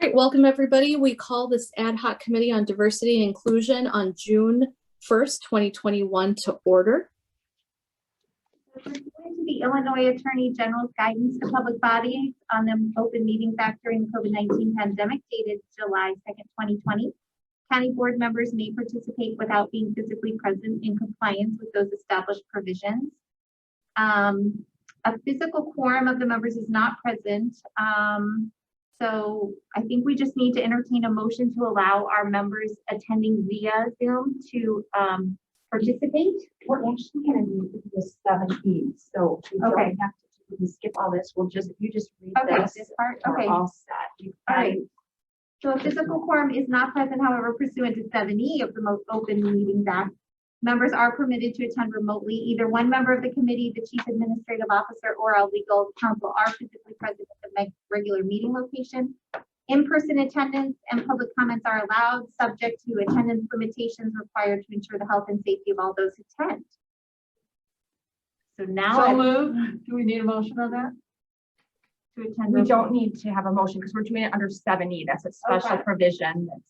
right, welcome everybody. We call this Ad Hoc Committee on Diversity and Inclusion on June 1st, 2021 to order. Pursuant to the Illinois Attorney General's guidance to public bodies on the Open Meetings Act during the COVID-19 pandemic dated July 2nd, 2020, county board members may participate without being physically present in compliance with those established provisions. A physical quorum of the members is not present. So I think we just need to entertain a motion to allow our members attending via Zoom to participate. We're actually going to do this 7E, so we don't have to skip all this. We'll just, you just read This part. we're all set. All right. So a physical quorum is not present, however, pursuant to 7E of the Open Meetings Act, members are permitted to attend remotely. Either one member of the committee, the chief administrative officer, or our legal counsel are physically present at the regular meeting location. In-person attendance and public comments are allowed, subject to attendance limitations required to ensure the health and safety of all those who attend. So now moved. Do we need a motion on that? to attend. We don't need to have a motion because we're doing it under 7E. That's a special provision. That's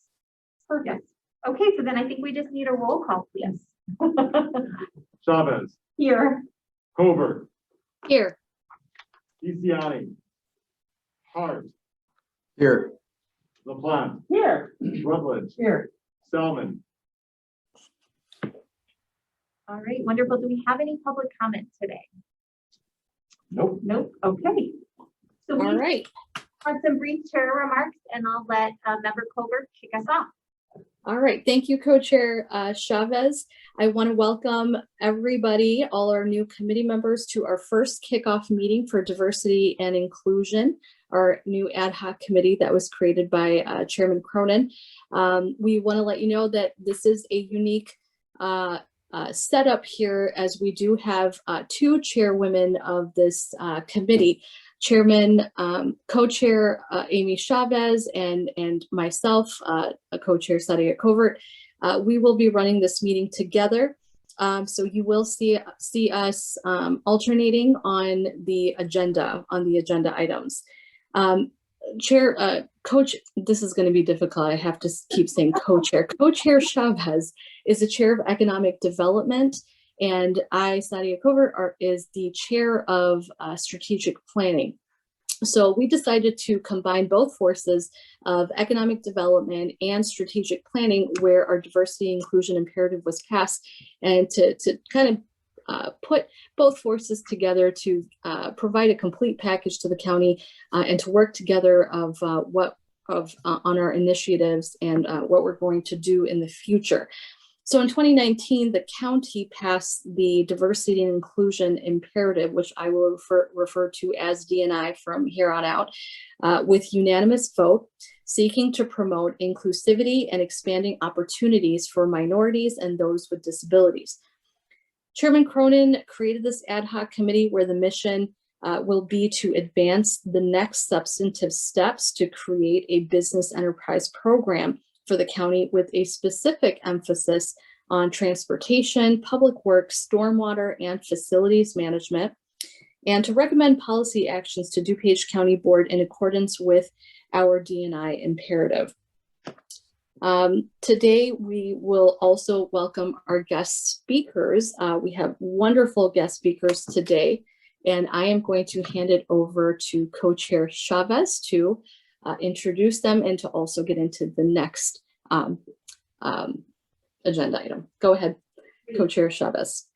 Perfect. Okay, so then I think we just need a roll call, please. Chavez, Here. Covert, Here. DeCiani, Hart, Here. LaPlante, Here. Rutledge, Here. Selman. All right, wonderful. Do we have any public comment today? Nope. Nope. Okay. So All we right. have some brief chair remarks, and I'll let Member Covert kick us off. All right. Thank you, Co-Chair Chavez. I want to welcome everybody, all our new committee members, to our first kickoff meeting for diversity and inclusion, our new ad hoc committee that was created by Chairman Cronin. We want to let you know that this is a unique setup here, as we do have two chairwomen of this committee. Chairman, co-chair Amy Chavez, and myself, co-chair Sadia Covert. We will be running this meeting together. So you will see us alternating on the agenda items. Coach, this is going to be difficult. I have to keep saying co-chair. Co-chair Chavez is the chair of economic development, and I, Sadia Covert, is the chair of strategic planning. So we decided to combine both forces of economic development and strategic planning, where our diversity inclusion imperative was passed, and to kind of put both forces together to provide a complete package to the county and to work together on our initiatives and what we're going to do in the future. So in 2019, the county passed the diversity and inclusion imperative, which I will refer to as D&I from here on out, with unanimous vote, seeking to promote inclusivity and expanding opportunities for minorities and those with disabilities. Chairman Cronin created this ad hoc committee where the mission will be to advance the next substantive steps to create a business enterprise program for the county with a specific emphasis on transportation, public works, stormwater, and facilities management, and to recommend policy actions to DuPage County Board in accordance with our D&I imperative. Today, we will also welcome our guest speakers. We have wonderful guest speakers today, and I am going to hand it over to Co-Chair Chavez to introduce them and to also get into the next agenda item. Go ahead, Co-Chair Chavez.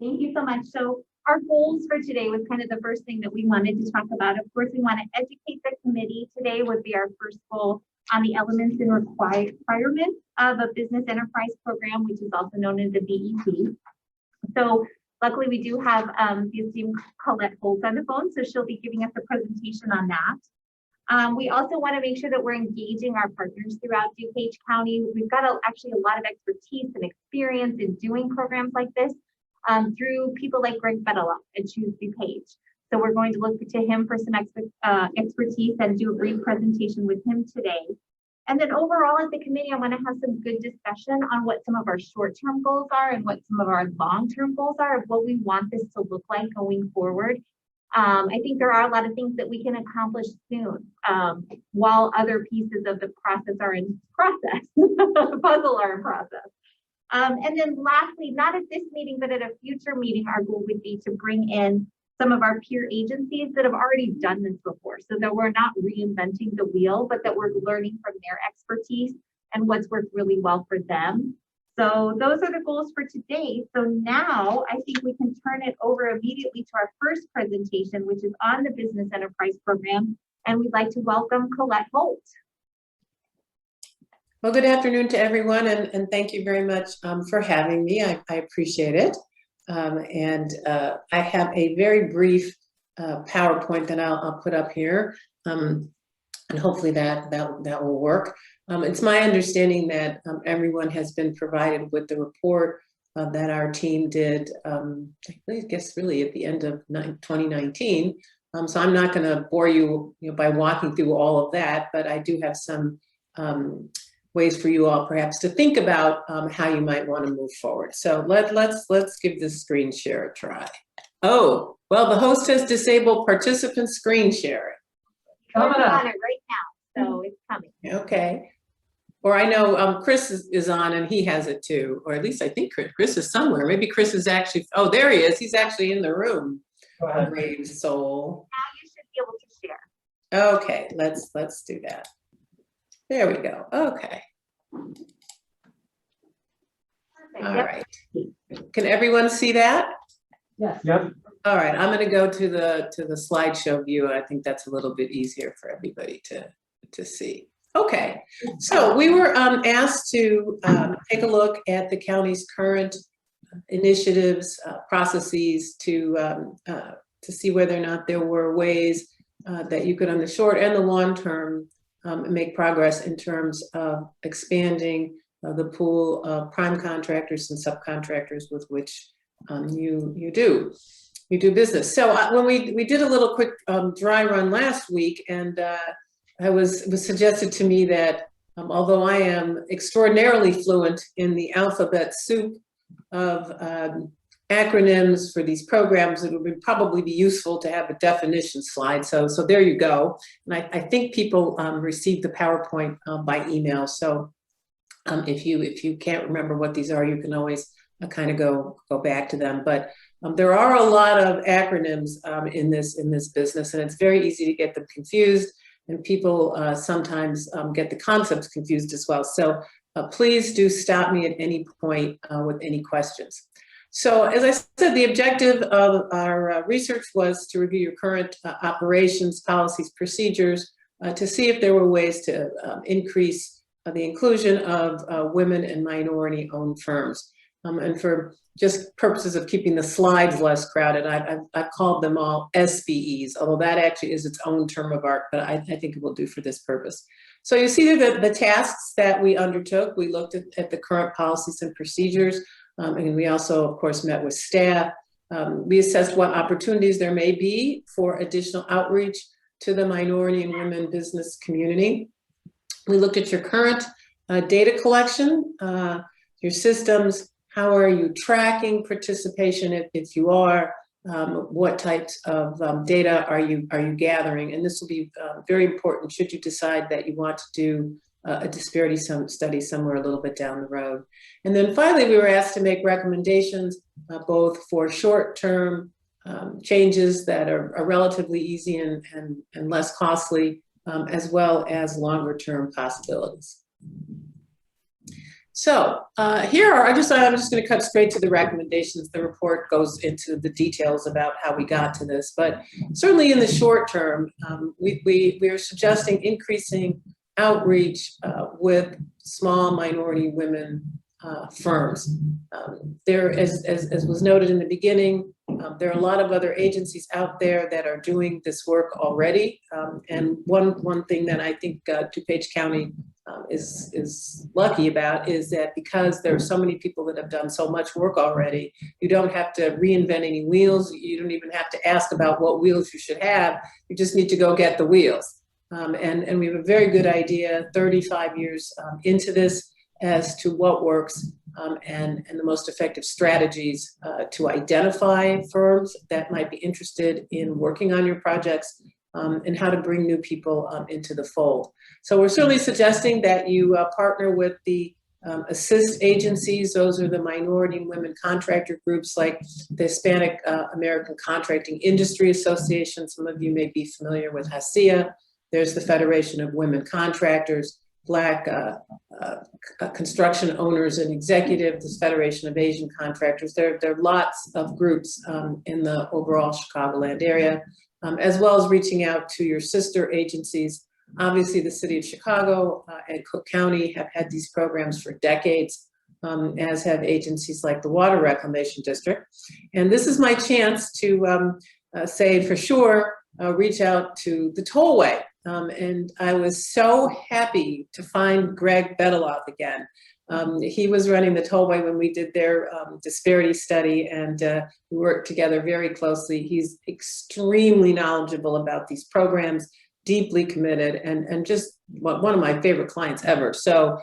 Thank you so much. So our goals for today was kind of the first thing that we wanted to talk about. Of course, we want to educate the committee. Today would be our first goal on the elements and requirements of a business enterprise program, which is also known as a BEP. So luckily we do have the esteemed Colette Holt on the phone, so she'll be giving us a presentation on that. We also want to make sure that we're engaging our partners throughout DuPage County. We've got actually a lot of expertise and experience in doing programs like this through people like Greg Bedelov and Choose DuPage. So we're going to look to him for some expertise and do a brief presentation with him today. And then overall as the committee, I want to have some good discussion on what some of our short-term goals are and what some of our long-term goals are of what we want this to look like going forward. I think there are a lot of things that we can accomplish soon, while other pieces of the process are in process, puzzle are in process. And then lastly, not at this meeting, but at a future meeting, our goal would be to bring in some of our peer agencies that have already done this before, so that we're not reinventing the wheel, but that we're learning from their expertise and what's worked really well for them. So those are the goals for today. So now I think we can turn it over immediately to our first presentation, which is on the Business Enterprise Program. And we'd like to welcome Colette Holt. Well, good afternoon to everyone, and thank you very much for having me. I appreciate it. I have a very brief PowerPoint that I'll put up here, and hopefully that will work. It's my understanding that everyone has been provided with the report that our team did, I guess really at the end of 2019. So I'm not going to bore you, by walking through all of that, but I do have some ways for you all perhaps to think about how you might want to move forward. So let's give this screen share a try. Oh, well, the host has disabled participant screen sharing. We're on it right now, so it's coming. Okay. Or I know Chris is on and he has it too, or at least I think Chris is somewhere. Maybe Chris is actually, oh, there he is. He's actually in the room. Brave soul. Now you should be able to share. Okay, let's do that. There we go. Okay. Perfect. All Yep. right. Can everyone see that? Yes. Yep. All right. I'm going to go to the slideshow view. I think that's a little bit easier for everybody to see. Okay. So we were asked to take a look at the county's current initiatives, processes to see whether or not there were ways that you could, on the short and the long term, make progress in terms of expanding the pool of prime contractors and subcontractors with which you do business. So when we did a little quick dry run last week, and it was suggested to me that although I am extraordinarily fluent in the alphabet soup of acronyms for these programs, it would probably be useful to have a definition slide. So there you go. And I think people received the PowerPoint by email. So if you can't remember what these are, you can always kind of go back to them. But there are a lot of acronyms in this business, and it's very easy to get them confused. And people sometimes get the concepts confused as well. So please do stop me at any point with any questions. So as I said, the objective of our research was to review your current operations, policies, procedures, to see if there were ways to increase the inclusion of women and minority-owned firms. And for just purposes of keeping the slides less crowded, I've called them all SBEs, although that actually is its own term of art, but I think it will do for this purpose. So you see the tasks that we undertook. We looked at the current policies and procedures, and we also, of course, met with staff. We assessed what opportunities there may be for additional outreach to the minority and women business community. We looked at your current data collection, your systems. How are you tracking participation if you are? What types of data are you gathering? And this will be very important should you decide that you want to do a disparity study somewhere a little bit down the road. And then finally, we were asked to make recommendations both for short-term changes that are relatively easy and less costly, as well as longer-term possibilities. So here are, I'm just going to cut straight to the recommendations. The report goes into the details about how we got to this, but certainly in the short term, we are suggesting increasing outreach with small minority women firms. There, as was noted in the beginning, there are a lot of other agencies out there that are doing this work already. And one thing that I think DuPage County is lucky about is that because there are so many people that have done so much work already, you don't have to reinvent any wheels. You don't even have to ask about what wheels you should have. You just need to go get the wheels. And we have a very good idea 35 years into this as to what works and the most effective strategies to identify firms that might be interested in working on your projects, and how to bring new people into the fold. So we're certainly suggesting that you partner with the assist agencies. Those are the minority and women contractor groups like the Hispanic American Contracting Industry Association. Some of you may be familiar with HACIA. There's the Federation of Women Contractors, Black Construction Owners and Executives, the Federation of Asian Contractors. There are lots of groups in the overall Chicagoland area, as well as reaching out to your sister agencies. Obviously, the city of Chicago and Cook County have had these programs for decades, as have agencies like the Water Reclamation District. And this is my chance to say for sure, reach out to the tollway. And I was so happy to find Greg Bedelov again. He was running the tollway when we did their disparity study, and we worked together very closely. He's extremely knowledgeable about these programs, deeply committed, and just one of my favorite clients ever. So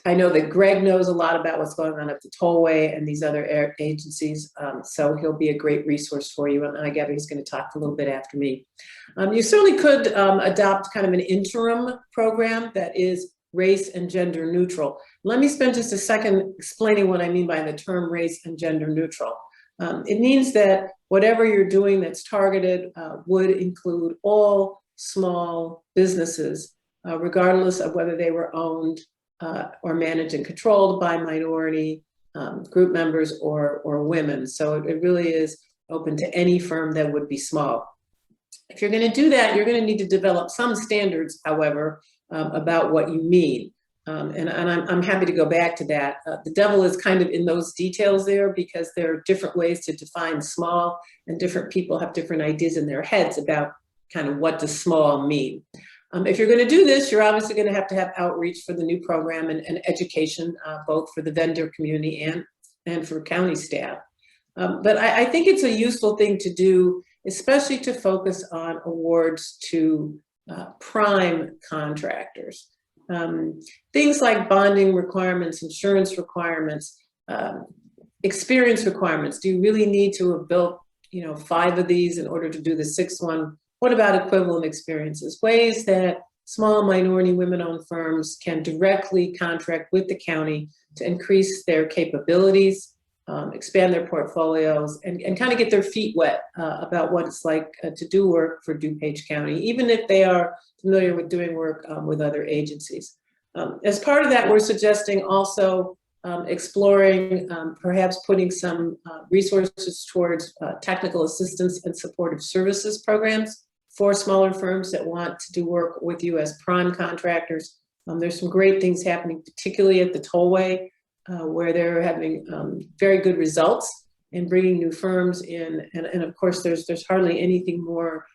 I know that Greg knows a lot about what's going on at the tollway and these other agencies. So he'll be a great resource for you. And I gather he's going to talk a little bit after me. You certainly could adopt kind of an interim program that is race and gender neutral. Let me spend just a second explaining what I mean by the term race and gender neutral. It means that whatever you're doing that's targeted would include all small businesses, regardless of whether they were owned or managed and controlled by minority group members or women. So it really is open to any firm that would be small. If you're going to do that, you're going to need to develop some standards, however, about what you mean. And I'm happy to go back to that. The devil is kind of in those details there, because there are different ways to define small, and different people have different ideas in their heads about kind of what does small mean. If you're going to do this, you're obviously going to have outreach for the new program and education, both for the vendor community and for county staff. But I think it's a useful thing to do, especially to focus on awards to prime contractors. Things like bonding requirements, insurance requirements, experience requirements. Do you really need to have built, 5 of these in order to do the 6th one? What about equivalent experiences? Ways that small minority women-owned firms can directly contract with the county to increase their capabilities, expand their portfolios, and kind of get their feet wet about what it's like to do work for DuPage County, even if they are familiar with doing work with other agencies. As part of that, we're suggesting also exploring, perhaps putting some resources towards technical assistance and supportive services programs for smaller firms that want to do work with you as prime contractors. There's some great things happening, particularly at the tollway, where they're having very good results in bringing new firms in. And of course, there's hardly anything more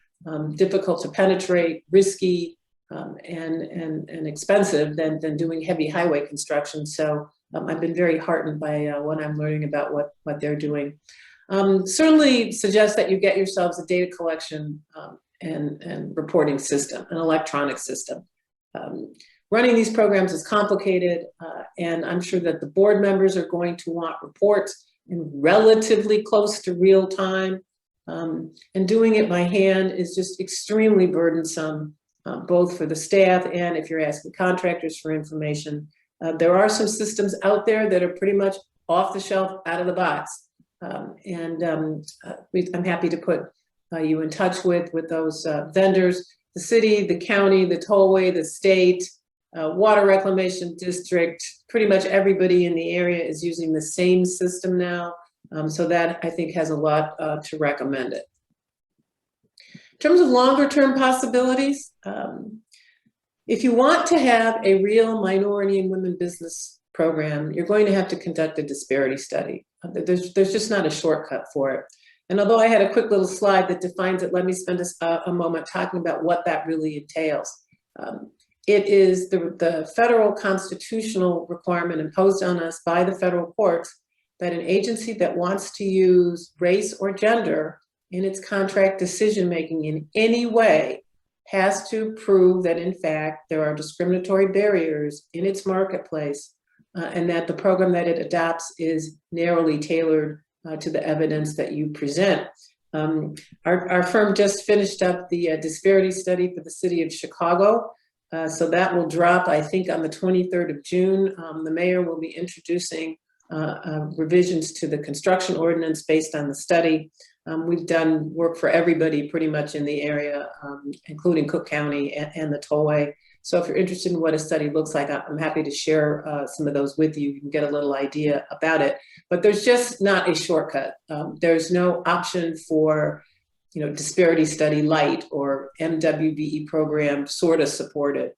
difficult to penetrate, risky, and expensive than doing heavy highway construction. So I've been very heartened by what I'm learning about what they're doing. Certainly suggest that you get yourselves a data collection and reporting system, an electronic system. Running these programs is complicated, and I'm sure that the board members are going to want reports in relatively close to real time. And doing it by hand is just extremely burdensome, both for the staff and if you're asking contractors for information. There are some systems out there that are pretty much off the shelf, out of the box. I'm happy to put you in touch with those vendors. The city, the county, the tollway, the state, Water Reclamation District, pretty much everybody in the area is using the same system now. So that I think has a lot to recommend it. In terms of longer term possibilities, if you want to have a real minority and women business program, you're going to have to conduct a disparity study. There's just not a shortcut for it. And although I had a quick little slide that defines it, let me spend a moment talking about what that really entails. It is the federal constitutional requirement imposed on us by the federal courts that an agency that wants to use race or gender in its contract decision-making in any way has to prove that, in fact, there are discriminatory barriers in its marketplace and that the program that it adopts is narrowly tailored to the evidence that you present. Our firm just finished up the disparity study for the city of Chicago. So that will drop, I think, on the 23rd of June. The mayor will be introducing revisions to the construction ordinance based on the study. We've done work for everybody pretty much in the area, including Cook County and the tollway. So if you're interested in what a study looks like, I'm happy to share some of those with you. You can get a little idea about it, but there's just not a shortcut. There's no option for, disparity study light or MWBE program sort of supported.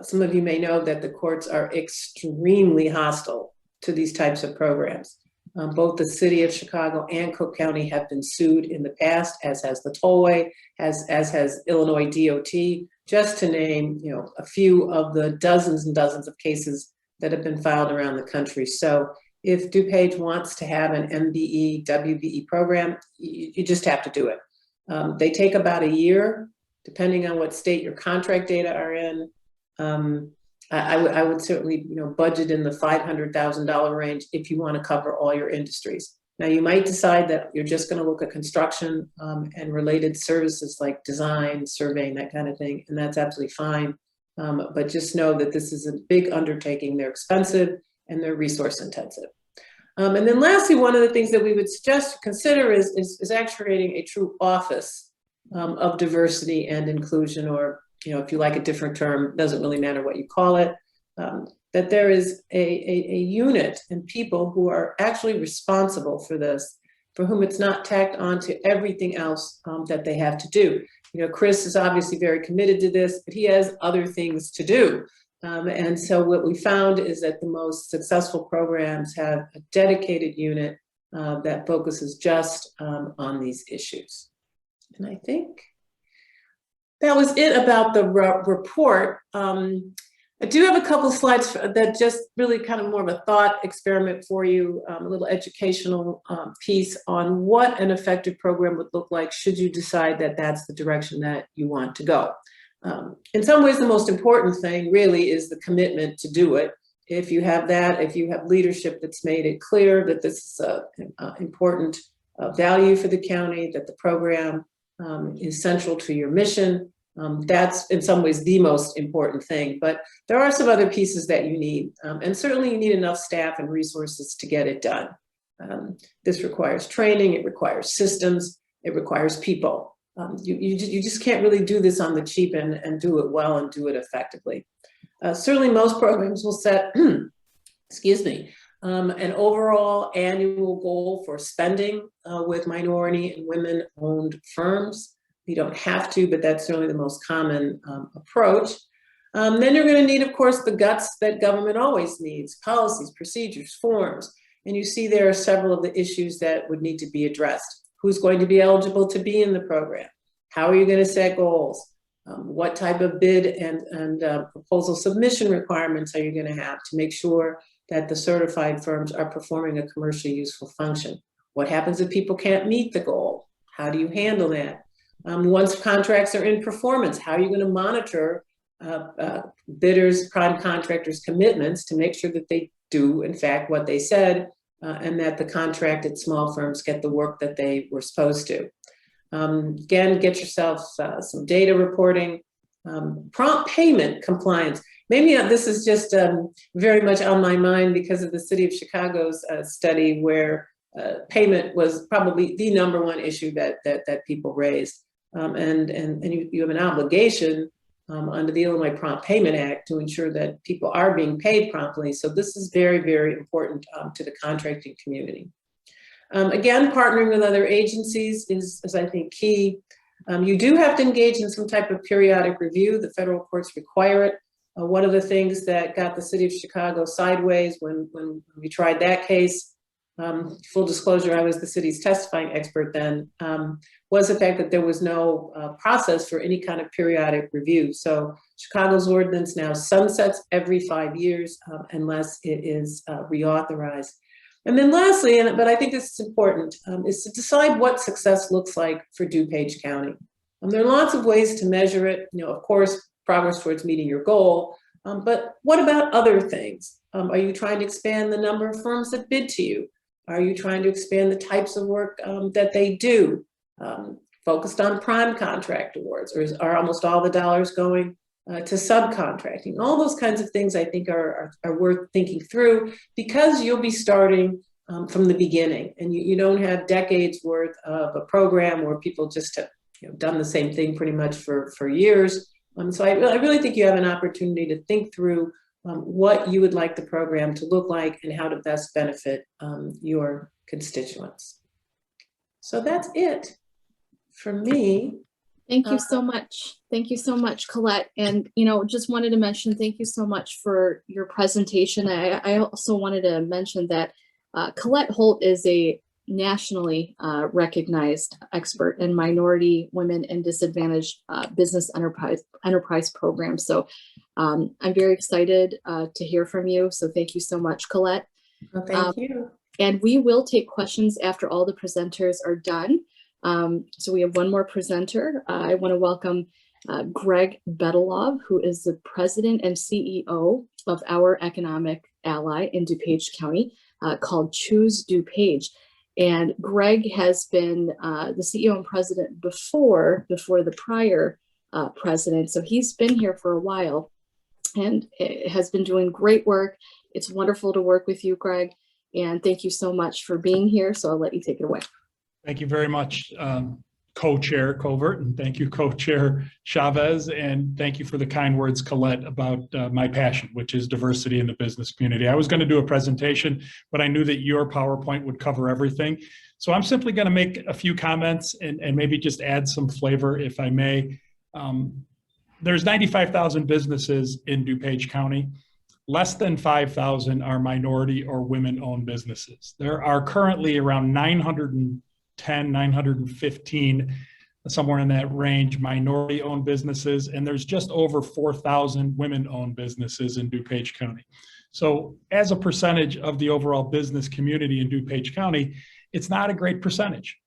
Some of you may know that the courts are extremely hostile to these types of programs. Both the city of Chicago and Cook County have been sued in the past, as has the tollway, as has Illinois DOT, just to name, a few of the dozens and dozens of cases that have been filed around the country. So if DuPage wants to have an MBE, WBE program, you just have to do it. They take about a year, depending on what state your contract data are in. I would certainly, budget in the $500,000 range if you want to cover all your industries. Now, you might decide that you're just going to look at construction and related services like design, surveying, that kind of thing, and that's absolutely fine. But just know that this is a big undertaking. They're expensive and they're resource intensive. And then lastly, one of the things that we would suggest to consider is actually creating a true office of diversity and inclusion, or if you like a different term, doesn't really matter what you call it, that there is a unit and people who are actually responsible for this, for whom it's not tacked onto everything else that they have to do. Chris is obviously very committed to this, but he has other things to do. And so what we found is that the most successful programs have a dedicated unit that focuses just on these issues. And I think that was it about the report. I do have a couple slides that just really kind of more of a thought experiment for you, a little educational piece on what an effective program would look like should you decide that that's the direction that you want to go. In some ways, the most important thing really is the commitment to do it. If you have that, if you have leadership that's made it clear that this is an important value for the county, that the program is central to your mission, that's in some ways the most important thing. But there are some other pieces that you need, and certainly you need enough staff and resources to get it done. This requires training, it requires systems, it requires people. You just can't really do this on the cheap and do it well and do it effectively. Certainly most programs will set, excuse me, an overall annual goal for spending with minority and women-owned firms. You don't have to, but that's certainly the most common approach. Then you're going to need, of course, the guts that government always needs: policies, procedures, forms. And you see there are several of the issues that would need to be addressed. Who's going to be eligible to be in the program? How are you going to set goals? What type of bid and proposal submission requirements are you going to have to make sure that the certified firms are performing a commercially useful function? What happens if people can't meet the goal? How do you handle that? Once contracts are in performance, how are you going to monitor bidders, prime contractors' commitments to make sure that they do, in fact, what they said, and that the contracted small firms get the work that they were supposed to? Again, get yourself some data reporting, prompt payment compliance. Maybe this is just very much on my mind because of the city of Chicago's study, where payment was probably the #1 issue that people raised. And you have an obligation under the Illinois Prompt Payment Act to ensure that people are being paid promptly. So this is very, very important to the contracting community. Again, partnering with other agencies is I think, key. You do have to engage in some type of periodic review. The federal courts require it. One of the things that got the city of Chicago sideways when we tried that case, full disclosure, I was the city's testifying expert then, was the fact that there was no process for any kind of periodic review. So Chicago's ordinance now sunsets every 5 years unless it is reauthorized. And then lastly, but I think this is important, is to decide what success looks like for DuPage County. There are lots of ways to measure it. Of course, progress towards meeting your goal, But what about other things? Are you trying to expand the number of firms that bid to you? Are you trying to expand the types of work that they do? Focused on prime contract awards, or are almost all the dollars going to subcontracting? All those kinds of things I think are worth thinking through, because you'll be starting from the beginning, and you don't have decades worth of a program where people just have done the same thing pretty much for years. So I really think you have an opportunity to think through what you would like the program to look like and how to best benefit your constituents. So that's it for me. Thank you so much. Thank you so much, Colette. And, just wanted to mention, thank you so much for your presentation. I also wanted to mention that Colette Holt is a nationally recognized expert in minority, women, and disadvantaged business enterprise programs. So I'm very excited to hear from you. So thank you so much, Colette. Well, thank you. And we will take questions after all the presenters are done. So we have one more presenter. I want to welcome Greg Bedelov, who is the president and CEO of our economic ally in DuPage County called Choose DuPage. And Greg has been the CEO and president before the prior president. So he's been here for a while and has been doing great work. It's wonderful to work with you, Greg. And thank you so much for being here. So I'll let you take it away. Thank you very much, Co-Chair Covert, and thank you, Co-Chair Chavez, and thank you for the kind words, Colette, about my passion, which is diversity in the business community. I was going to do a presentation, but I knew that your PowerPoint would cover everything. So I'm simply going to make a few comments and maybe just add some flavor, if I may. There's 95,000 businesses in DuPage County. Less than 5,000 are minority or women-owned businesses. There are currently around 910, 915, somewhere in that range, minority-owned businesses, and there's just over 4,000 women-owned businesses in DuPage County. So as a percentage of the overall business community in DuPage County, it's not a great percentage.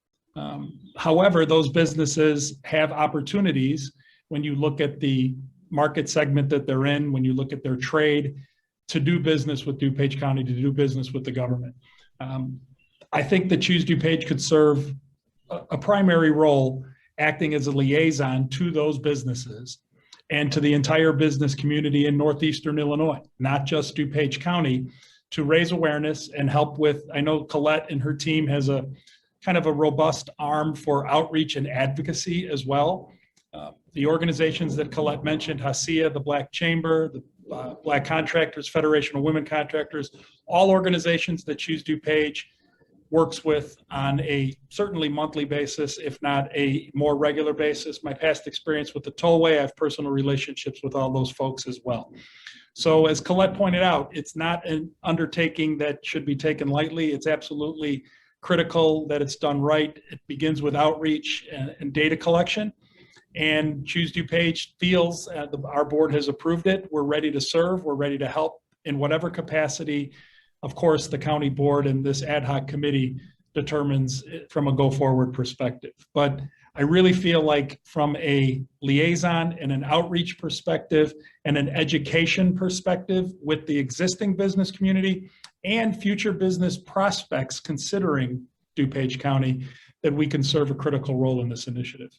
However, those businesses have opportunities when you look at the market segment that they're in, when you look at their trade, to do business with DuPage County, to do business with the government. I think that Choose DuPage could serve a primary role acting as a liaison to those businesses and to the entire business community in Northeastern Illinois, not just DuPage County, to raise awareness and help with, I know Colette and her team has a kind of a robust arm for outreach and advocacy as well. The organizations that Colette mentioned, HACIA, the Black Chamber, the Black Contractors, Federation of Women Contractors, all organizations that Choose DuPage works with on a certainly monthly basis, if not a more regular basis. My past experience with the Tollway, I have personal relationships with all those folks as well. So as Colette pointed out, it's not an undertaking that should be taken lightly. It's absolutely critical that it's done right. It begins with outreach and data collection. And Choose DuPage feels our board has approved it. We're ready to serve. We're ready to help in whatever capacity. Of course, the county board and this ad hoc committee determines from a go forward perspective. But I really feel like from a liaison and an outreach perspective and an education perspective with the existing business community and future business prospects considering DuPage County, that we can serve a critical role in this initiative.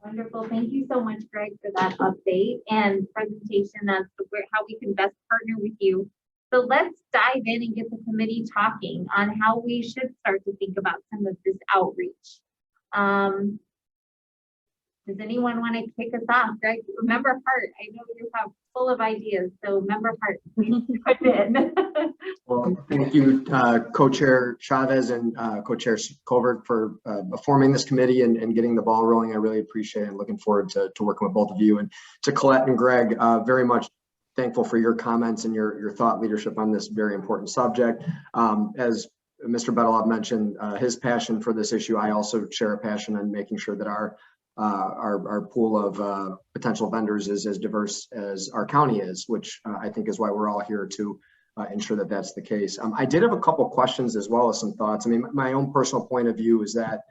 Wonderful. Thank you so much, Greg, for that update and presentation as to how we can best partner with you. So let's dive in and get the committee talking on how we should start to think about some of this outreach. Does anyone want to kick us off? Greg, Member Hart, I know you have full of ideas, so Member Hart, please put in. Well, thank you, Co-Chair Chavez and Co-Chair Covert for forming this committee and getting the ball rolling. I really appreciate it. I'm looking forward to working with both of you. And to Colette and Greg, very much thankful for your comments and your thought leadership on this very important subject. As Mr. Bedelov mentioned, his passion for this issue, I also share a passion on making sure that our pool of potential vendors is as diverse as our county is, which I think is why we're all here to ensure that that's the case. I did have a couple questions as well as some thoughts. I mean, my own personal point of view is that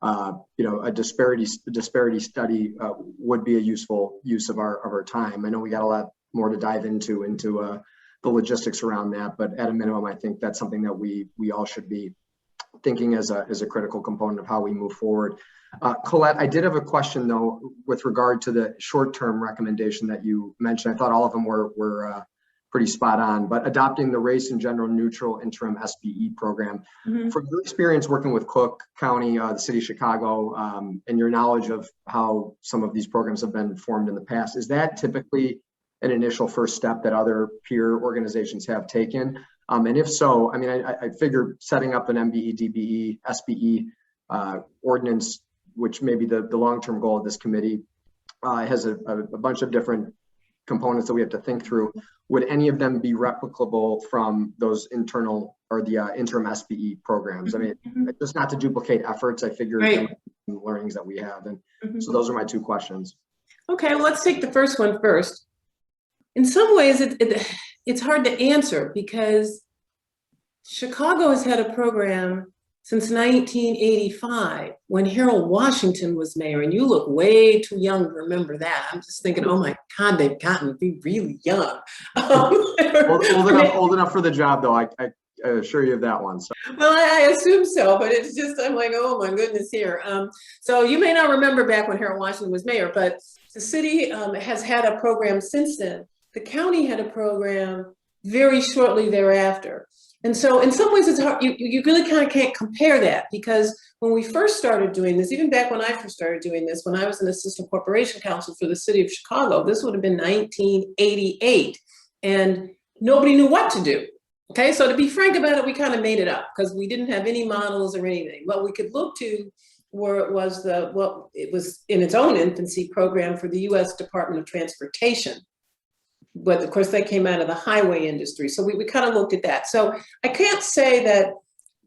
a disparity study would be a useful use of our time. I know we got a lot more to dive into the logistics around that, but at a minimum, I think that's something that we all should be thinking as a critical component of how we move forward. Colette, I did have a question though, with regard to the short-term recommendation that you mentioned. I thought all of them were pretty spot on, but adopting the race and gender neutral interim SBE program. Mhm. From your experience working with Cook County, the city of Chicago, and your knowledge of how some of these programs have been formed in the past, is that typically an initial first step that other peer organizations have taken? And if so, I mean, I figure setting up an MBE, DBE, SBE ordinance, which may be the long-term goal of this committee, has a bunch of different components that we have to think through. Would any of them be replicable from those internal or the interim SBE programs? I mean, just not to duplicate efforts, I figure Right. learnings that we have. And Mhm. so those are my two questions. Okay, well, let's take the first one first. In some ways, it's hard to answer because Chicago has had a program since 1985 when Harold Washington was mayor, and you look way too young to remember that. I'm just thinking, oh my God, they've gotten to be really young. Old enough for the job, though. I assure you of that one. So. Well, I assume so, but it's just, I'm like, oh my goodness here. So you may not remember back when Harold Washington was mayor, but the city has had a program since then. The county had a program very shortly thereafter. And so in some ways it's hard, you really kind of can't compare that, because when we first started doing this, even back when I first started doing this, when I was an assistant corporation counsel for the city of Chicago, this would have been 1988, and nobody knew what to do. Okay, so to be frank about it, we kind of made it up because we didn't have any models or anything. What we could look to was it was in its own infancy program for the US Department of Transportation. But of course, they came out of the highway industry. So we kind of looked at that. So I can't say that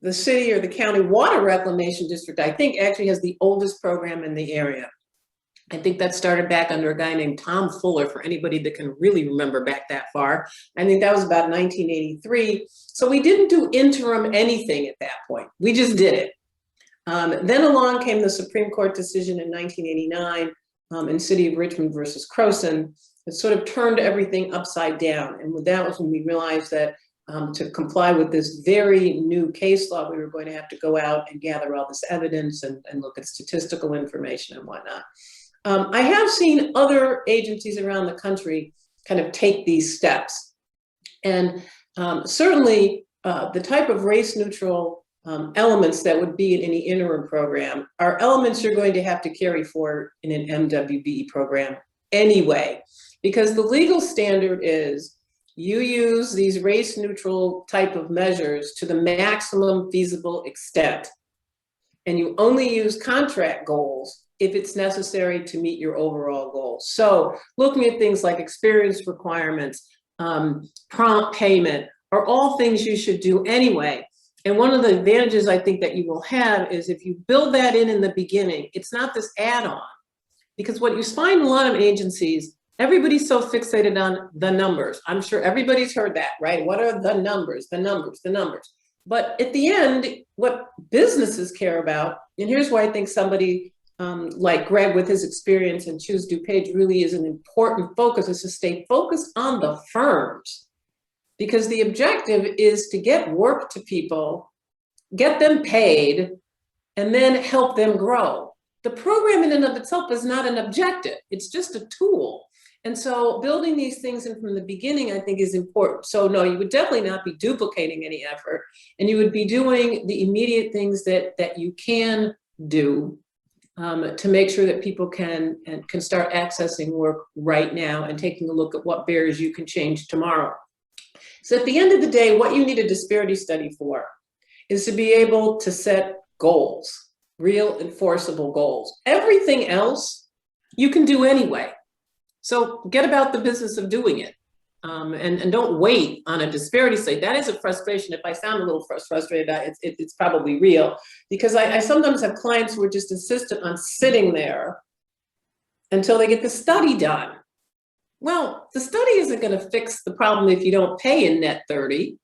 the city or the county water reclamation district, I think, actually has the oldest program in the area. I think that started back under a guy named Tom Fuller, for anybody that can really remember back that far. I think that was about 1983. So we didn't do interim anything at that point. We just did it. Then along came the Supreme Court decision in 1989 in City of Richmond versus Croson. It sort of turned everything upside down. And that was when we realized that to comply with this very new case law, we were going to have to go out and gather all this evidence and look at statistical information and whatnot. I have seen other agencies around the country kind of take these steps. And certainly the type of race neutral elements that would be in any interim program are elements you're going to have to carry forward in an MWBE program anyway. Because the legal standard is you use these race neutral type of measures to the maximum feasible extent. And you only use contract goals if it's necessary to meet your overall goals. So looking at things like experience requirements, prompt payment, are all things you should do anyway. And one of the advantages I think that you will have is if you build that in the beginning, it's not this add-on. Because what you find in a lot of agencies, everybody's so fixated on the numbers. I'm sure everybody's heard that, right? What are the numbers, the numbers, the numbers? But at the end, what businesses care about, and here's why I think somebody like Greg with his experience and Choose DuPage really is an important focus, is to stay focused on the firms. Because the objective is to get work to people, get them paid, and then help them grow. The program in and of itself is not an objective, it's just a tool. And so building these things in from the beginning, I think, is important. So no, you would definitely not be duplicating any effort, and you would be doing the immediate things that you can do to make sure that people can start accessing work right now and taking a look at what barriers you can change tomorrow. So at the end of the day, what you need a disparity study for is to be able to set goals, real enforceable goals. Everything else you can do anyway. So get about the business of doing it, and don't wait on a disparity study. That is a frustration. If I sound a little frustrated, it's probably real, because I sometimes have clients who are just insistent on sitting there until they get the study done. Well, the study isn't going to fix the problem if you don't pay in net 30.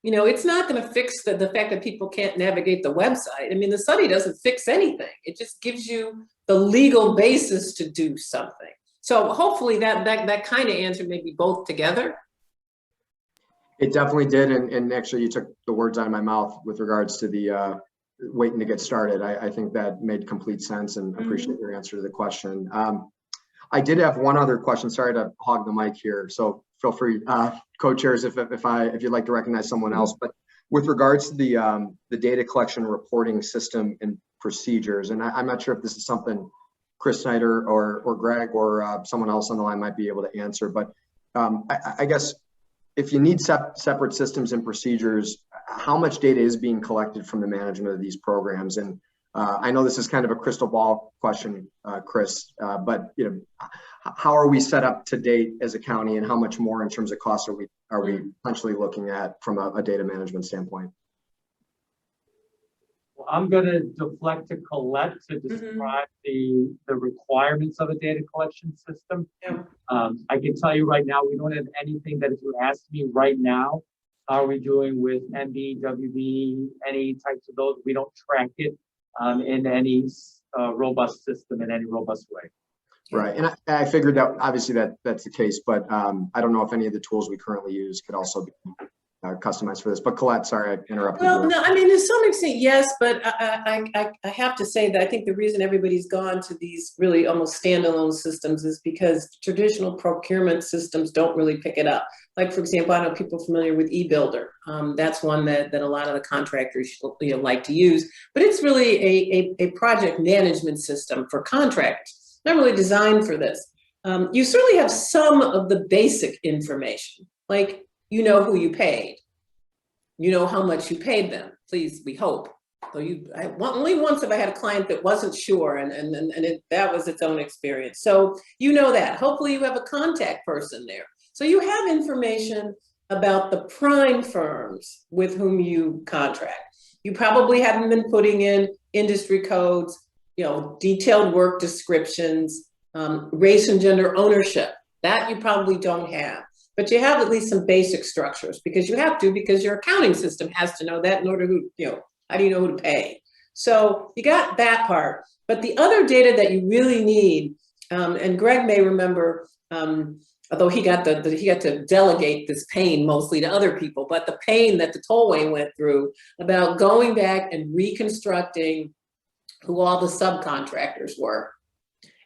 You know, it's not going to fix the fact that people can't navigate the website. I mean, the study doesn't fix anything. It just gives you the legal basis to do something. So hopefully that kind of answered maybe both together. It definitely did, and actually you took the words out of my mouth with regards to the waiting to get started. I think that made complete sense, and appreciate your answer to the question. I did have one other question. Sorry to hog the mic here, so feel free, co-chairs, if you'd like to recognize someone else. But with regards to the data collection reporting system and procedures, and I'm not sure if this is something Chris Snyder or Greg or someone else on the line might be able to answer, but I guess if you need separate systems and procedures, how much data is being collected from the management of these programs? And I know this is kind of a crystal ball question, Chris, but you know, how are we set up to date as a county, and how much more in terms of costs are we potentially looking at from a data management standpoint? Well, I'm going to deflect to Colette to describe the requirements of a data collection system. Yeah. I can tell you right now, we don't have anything that if you ask me right now, how are we doing with MB, WB, any types of those, we don't track it in any robust system in any robust way. Right, and I figured that obviously that's the case, but I don't know if any of the tools we currently use could also be customized for this. But Colette, sorry, I interrupted you. Well, no, I mean, to some extent, yes, but I have to say that I think the reason everybody's gone to these really almost standalone systems is because traditional procurement systems don't really pick it up. Like, for example, I know people familiar with eBuilder. That's one that a lot of the contractors like to use, but it's really a project management system for contractors, not really designed for this. You certainly have some of the basic information, like you know who you paid, you know how much you paid them. Please, we hope. So only once have I had a client that wasn't sure, and that was its own experience. So you know that. Hopefully you have a contact person there. So you have information about the prime firms with whom you contract. You probably haven't been putting in industry codes, you know, detailed work descriptions, race and gender ownership. That you probably don't have. But you have at least some basic structures, because you have to, because your accounting system has to know that in order to, you know, how do you know who to pay? So you got that part. But the other data that you really need, and Greg may remember, although he got to delegate this pain mostly to other people, but the pain that the tollway went through about going back and reconstructing who all the subcontractors were,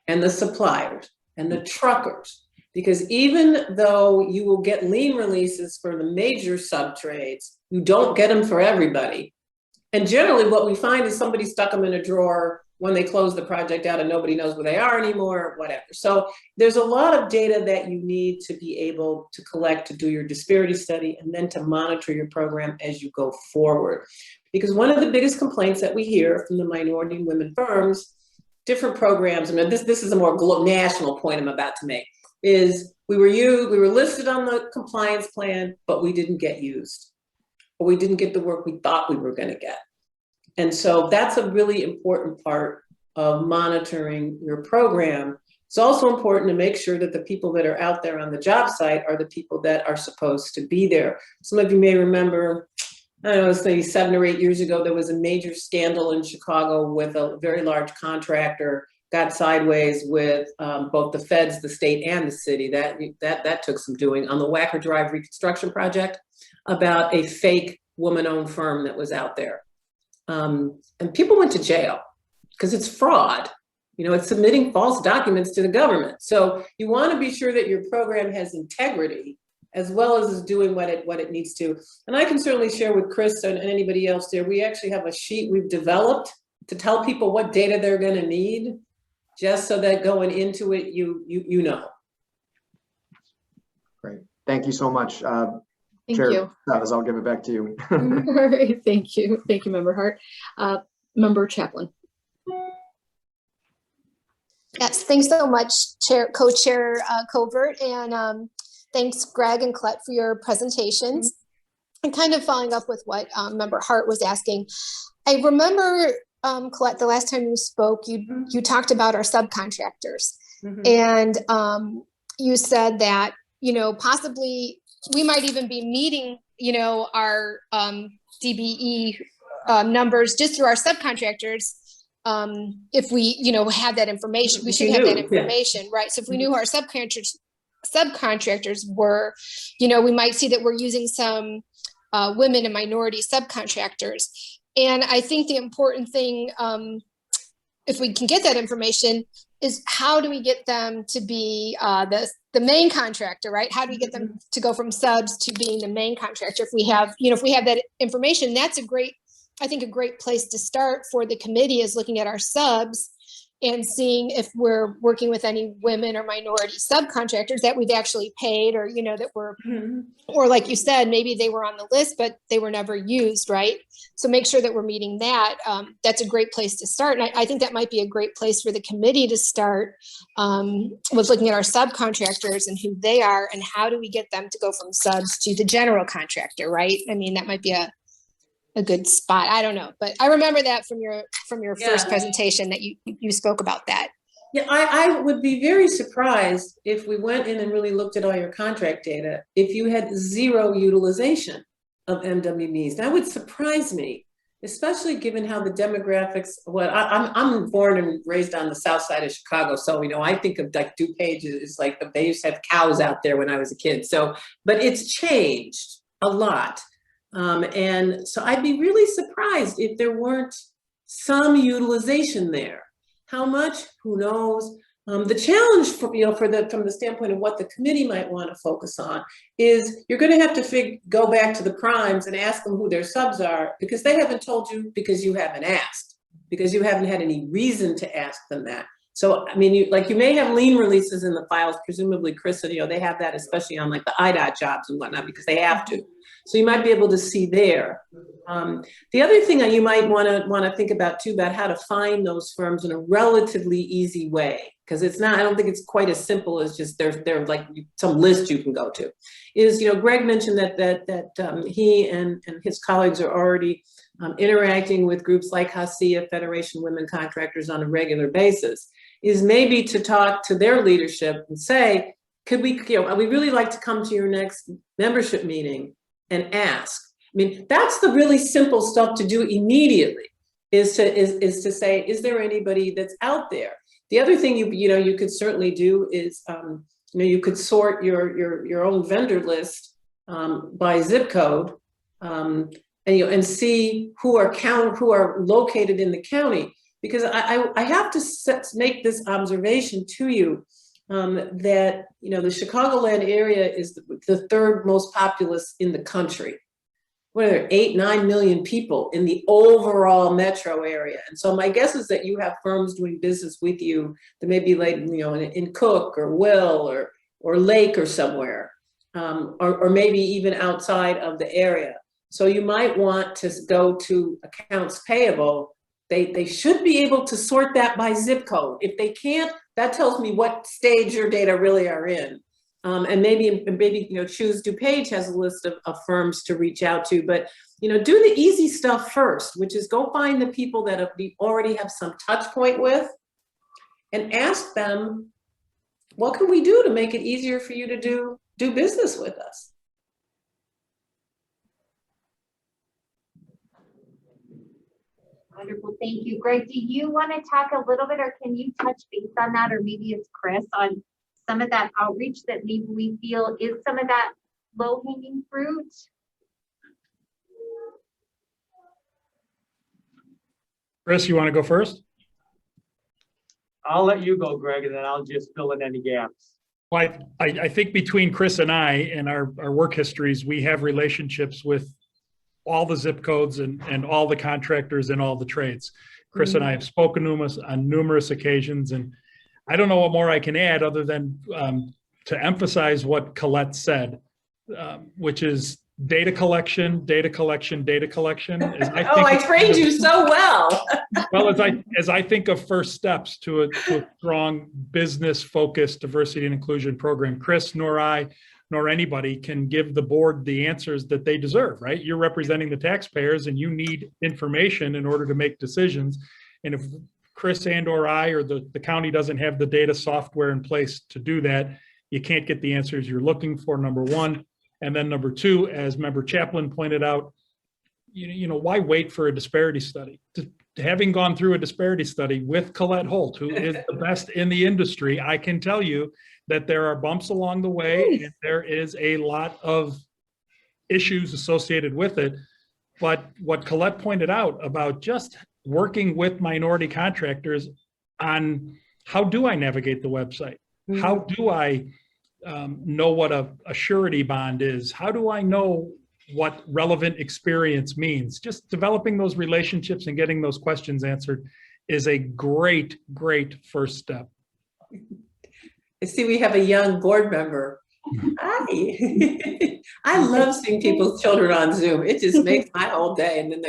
and the suppliers, and the truckers. Because even though you will get lien releases for the major sub-trades, you don't get them for everybody. And generally what we find is somebody stuck them in a drawer when they close the project out and nobody knows where they are anymore, whatever. So there's a lot of data that you need to be able to collect to do your disparity study, and then to monitor your program as you go forward. Because one of the biggest complaints that we hear from the minority and women firms, different programs, and this is a more national point I'm about to make, is we were listed on the compliance plan, but we didn't get used, or we didn't get the work we thought we were going to get. And so that's a really important part of monitoring your program. It's also important to make sure that the people that are out there on the job site are the people that are supposed to be there. Some of you may remember, I don't know, say 7 or 8 years ago, there was a major scandal in Chicago with a very large contractor got sideways with both the feds, the state, and the city. That took some doing on the Wacker Drive reconstruction project about a fake woman-owned firm that was out there. And people went to jail because it's fraud. You know, it's submitting false documents to the government. So you want to be sure that your program has integrity, as well as is doing what it needs to. And I can certainly share with Chris and anybody else there, we actually have a sheet we've developed to tell people what data they're going to need, just so that going into it, you know. Great, thank you so much. Thank Chair you. Chavez, I'll give it back to you. All right, thank you, Member Hart. Member Chaplin. Yes, thanks so much, Co-Chair Covert, and thanks, Greg and Colette, for your presentations. And kind of following up with what Member Hart was asking, I remember, Colette, the last time you spoke, you talked about our subcontractors, and you said that, you know, possibly we might even be meeting our DBE numbers just through our subcontractors. If we, have that information, we should have that information, right? So if we knew who our subcontractors were, we might see that we're using some women and minority subcontractors. And I think the important thing, if we can get that information, is how do we get them to be the main contractor, right? How do we get them to go from subs to being the main contractor? If we have, if we have that information, that's a great place to start for the committee, is looking at our subs and seeing if we're working with any women or minority subcontractors that we've actually paid, or, that we're, or like you said, maybe they were on the list, but they were never used, right? So make sure that we're meeting that. That's a great place to start. And I think that might be a great place for the committee to start, with looking at our subcontractors and who they are and how do we get them to go from subs to the general contractor, right? I mean, that might be a good spot. I don't know, but I remember that from your first presentation that you spoke about that. Yeah, I would be very surprised if we went in and really looked at all your contract data if you had zero utilization of MWBs. That would surprise me, especially given how the demographics. I'm born and raised on the south side of Chicago, so I think of like DuPage is like they used to have cows out there when I was a kid. So, but it's changed a lot. And so I'd be really surprised if there weren't some utilization there. How much? Who knows? The challenge from the standpoint of what the committee might want to focus on is you're going to have to go back to the primes and ask them who their subs are, because they haven't told you, because you haven't asked, because you haven't had any reason to ask them that. So, I mean, you may have lien releases in the files, presumably Chris, they have that, especially on like the IDOT jobs and whatnot, because they have to. So you might be able to see there. The other thing that you might want to think about too, about how to find those firms in a relatively easy way, because I don't think it's quite as simple as just there's like some list you can go to. Is Greg mentioned that he and his colleagues are already interacting with groups like HACIA, Federation of Women Contractors, on a regular basis. Is maybe to talk to their leadership and say, could we, we'd really like to come to your next membership meeting and ask. I mean, that's the really simple stuff to do immediately, is to say, is there anybody that's out there? The other thing you could certainly do is, you could sort your own vendor list by zip code, and see who are located in the county. Because I have to make this observation to you, that the Chicagoland area is the third most populous in the country. What are there, 8-9 million people in the overall metro area? And so my guess is that you have firms doing business with you that may be like in Cook or Will or Lake or somewhere, or maybe even outside of the area. So you might want to go to accounts payable. They should be able to sort that by zip code. If they can't, that tells me what stage your data really are in. And maybe choose DuPage has a list of firms to reach out to, but do the easy stuff first, which is go find the people that we already have some touch point with and ask them, what can we do to make it easier for you to do business with us? Wonderful, thank you. Greg, do you want to talk a little bit, or can you touch base on that, or maybe it's Chris, on some of that outreach that maybe we feel is some of that low-hanging fruit? Chris, you want to go first? I'll let you go, Greg, and then I'll just fill in any gaps. Well, I think between Chris and I and our work histories, we have relationships with all the zip codes and all the contractors and all the trades. Chris and I have spoken to us on numerous occasions, and I don't know what more I can add other than to emphasize what Colette said, which is data collection. I trained you so well. Well, as I think of first steps to a strong business-focused diversity and inclusion program, Chris nor I nor anybody can give the board the answers that they deserve, right? You're representing the taxpayers and you need information in order to make decisions. And if Chris and or I or the county doesn't have the data software in place to do that, you can't get the answers you're looking for, number one. And then number two, as Member Chaplin pointed out, why wait for a disparity study? Having gone through a disparity study with Colette Holt, who is the best in the industry, I can tell you that there are bumps along the way and there is a lot of issues associated with it. But what Colette pointed out about just working with minority contractors on how do I navigate the website? How do I know what a surety bond is? How do I know what relevant experience means? Just developing those relationships and getting those questions answered is a great, great first step. I see we have a young board member. Hi. I love seeing people's children on Zoom. It just makes my whole day. And then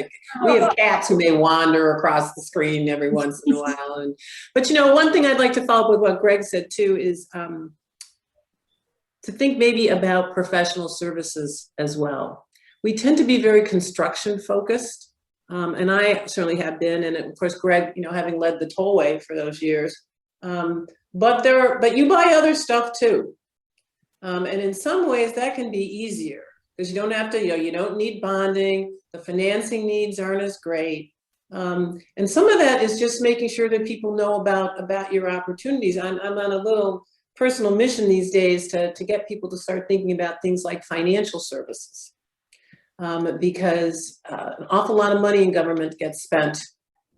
we have cats who may wander across the screen every once in a while. But one thing I'd like to follow up with what Greg said too is to think maybe about professional services as well. We tend to be very construction focused. And I certainly have been, and of course, Greg, having led the tollway for those years. But you buy other stuff too. And in some ways that can be easier because you don't have to, you don't need bonding. The financing needs aren't as great. And some of that is just making sure that people know about your opportunities. I'm on a little personal mission these days to get people to start thinking about things like financial services. Because an awful lot of money in government gets spent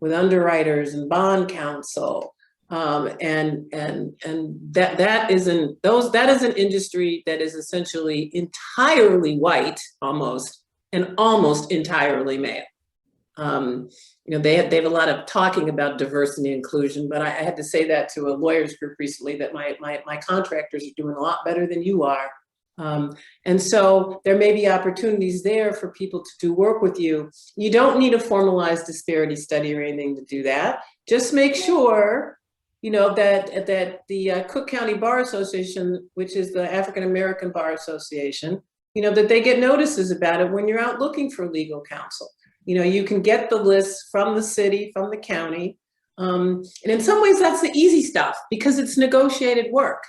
with underwriters and bond counsel. And that is an industry that is essentially entirely white, almost, and almost entirely male. They have a lot of talking about diversity and inclusion, but I had to say that to a lawyers group recently that my contractors are doing a lot better than you are. And so there may be opportunities there for people to do work with you. You don't need a formalized disparity study or anything to do that. Just make sure that the Cook County Bar Association, which is the African American Bar Association, that they get notices about it when you're out looking for legal counsel. You can get the list from the city, from the county. And in some ways that's the easy stuff because it's negotiated work.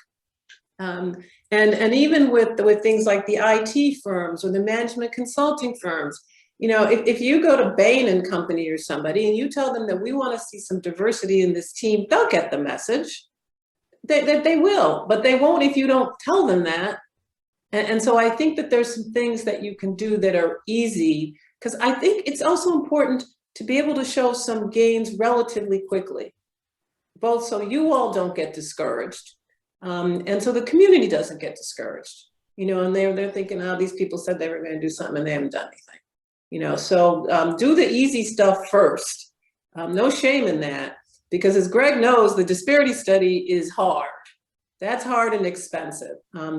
And even with things like the IT firms or the management consulting firms, if you go to Bain and Company or somebody and you tell them that we want to see some diversity in this team, they'll get the message. They will, but they won't if you don't tell them that. And so I think that there's some things that you can do that are easy, because I think it's also important to be able to show some gains relatively quickly, both so you all don't get discouraged, and so the community doesn't get discouraged, and they're thinking, oh, these people said they were going to do something and they haven't done anything, so do the easy stuff first. No shame in that, because as Greg knows, the disparity study is hard. That's hard and expensive.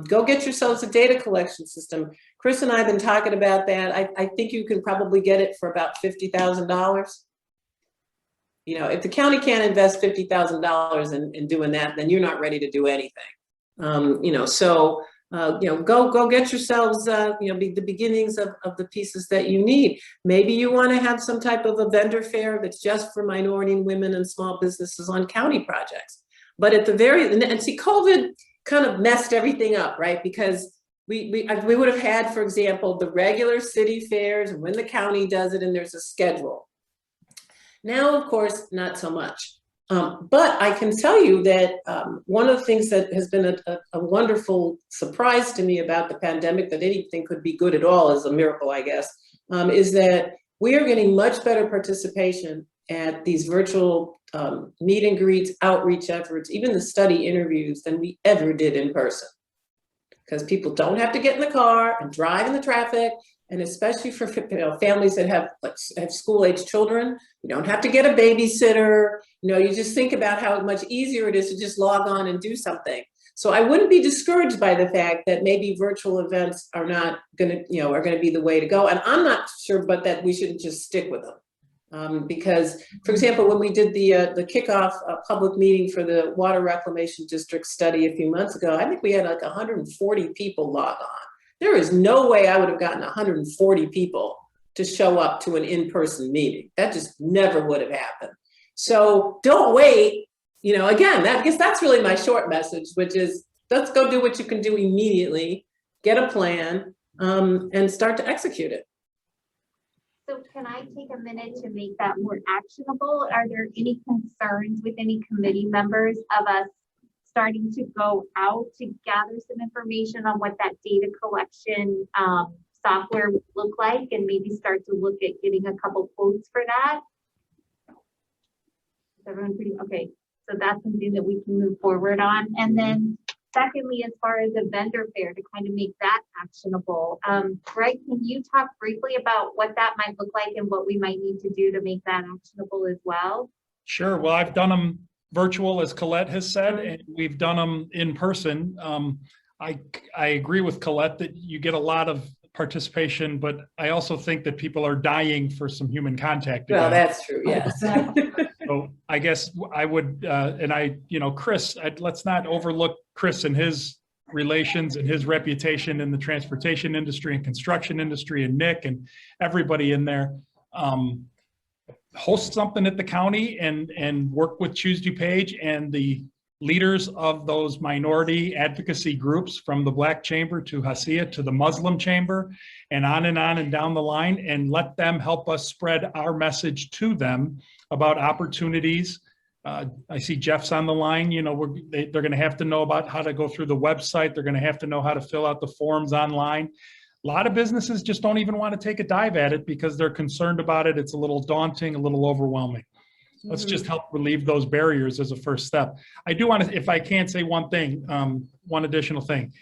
Go get yourselves a data collection system. Chris and I have been talking about that. I think you can probably get it for about $50,000. If the county can't invest $50,000 in doing that, then you're not ready to do anything. So go get yourselves, the beginnings of the pieces that you need. Maybe you want to have some type of a vendor fair that's just for minority and women and small businesses on county projects. But at the COVID kind of messed everything up, right? Because we would have had, for example, the regular city fairs and when the county does it and there's a schedule. Now, of course, not so much. But I can tell you that one of the things that has been a wonderful surprise to me about the pandemic, that anything could be good at all is a miracle, I guess, is that we are getting much better participation at these virtual meet and greets, outreach efforts, even the study interviews than we ever did in person. Because people don't have to get in the car and drive in the traffic. And especially for families that have school-age children, you don't have to get a babysitter. You just think about how much easier it is to just log on and do something. So I wouldn't be discouraged by the fact that maybe virtual events are not going to, are going to be the way to go. And I'm not sure, but that we shouldn't just stick with them. Because, for example, when we did the kickoff public meeting for the Water Reclamation District study a few months ago, I think we had like 140 people log on. There is no way I would have gotten 140 people to show up to an in-person meeting. That just never would have happened. So don't wait. Again, I guess that's really my short message, which is let's go do what you can do immediately, get a plan, and start to execute it. So can I take a minute to make that more actionable? Are there any concerns with any committee members of us starting to go out to gather some information on what that data collection software would look like, and maybe start to look at getting a couple quotes for that? Is everyone pretty, okay, so that's something that we can move forward on. And then secondly, as far as a vendor fair, to kind of make that actionable, Greg, can you talk briefly about what that might look like and what we might need to do to make that actionable as well? Sure. Well, I've done them virtual, as Colette has said, and we've done them in person. I agree with Colette that you get a lot of participation, but I also think that people are dying for some human contact. Well, again. that's true, yes. So I guess I would, Chris, let's not overlook Chris and his relations and his reputation in the transportation industry and construction industry, and Nick and everybody in there. Host something at the county and work with Choose DuPage and the leaders of those minority advocacy groups, from the Black Chamber to Hasia to the Muslim Chamber and on and down the line, and let them help us spread our message to them about opportunities. I see Jeff's on the line. You know, they're going to have to know about how to go through the website. They're going to have to know how to fill out the forms online. A lot of businesses just don't even want to take a dive at it because they're concerned about it. It's a little daunting, a little overwhelming. Let's just help relieve those barriers as a first step. I do want to, if I can say one thing, one additional thing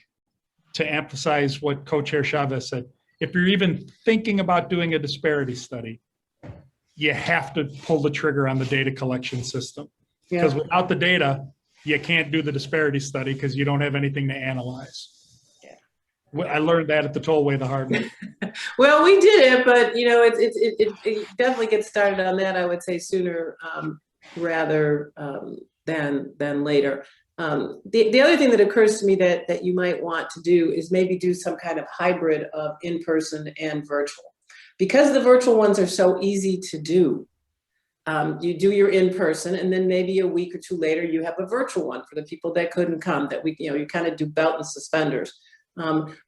to emphasize what Co-Chair Chavez said. If you're even thinking about doing a disparity study, you have to pull the trigger on the data collection system. Because without the data, you can't do the disparity study because you don't have anything to analyze. I learned that at the tollway the hard way. Well, we did it, but you know, it definitely gets started on that, I would say, sooner rather than later. The other thing that occurs to me that you might want to do is maybe do some kind of hybrid of in-person and virtual. Because the virtual ones are so easy to do, you do your in-person, and then maybe a week or two later you have a virtual one for the people that couldn't come, that you kind of do belt and suspenders.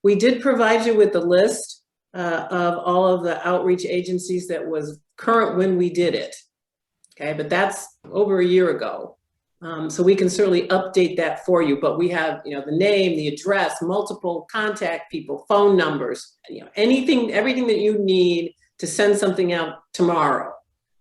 We did provide you with the list of all of the outreach agencies that was current when we did it. Okay, but that's over a year ago. So we can certainly update that for you, but we have, the name, the address, multiple contact people, phone numbers, everything that you need to send something out tomorrow.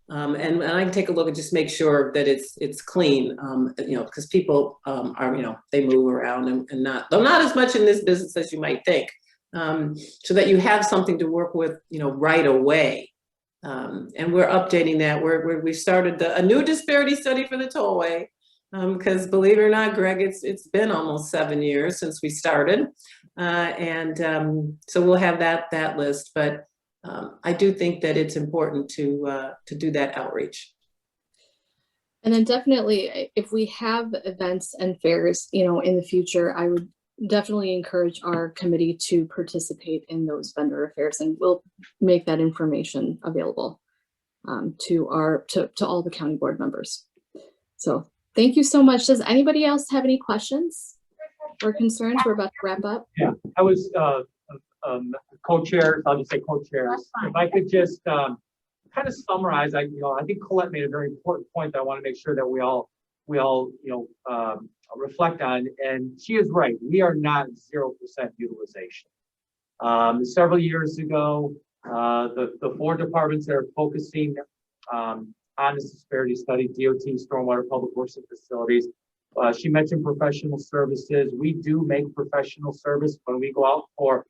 And I can take a look and just make sure that it's clean, because people are, they move around and not as much in this business as you might think, so that you have something to work with, right away. And we're updating that. We started a new disparity study for the tollway, because believe it or not, Greg, it's been almost 7 years since we started, so we'll have that list, but. I do think that it's important to do that outreach. And then definitely, if we have events and fairs, in the future, I would definitely encourage our committee to participate in those vendor affairs, and we'll make that information available to all the county board members. So thank you so much. Does anybody else have any questions or concerns? We're about to wrap up. Yeah, I was co-chair, I'll just say co-chair. If I could just kind of summarize, I think Colette made a very important point that I want to make sure that we all reflect on, and she is right. We are not 0% utilization. Several years ago, the 4 departments that are focusing on this disparity study, DOT, Stormwater, Public Works and Facilities. She mentioned professional services. We do make professional service when we go out for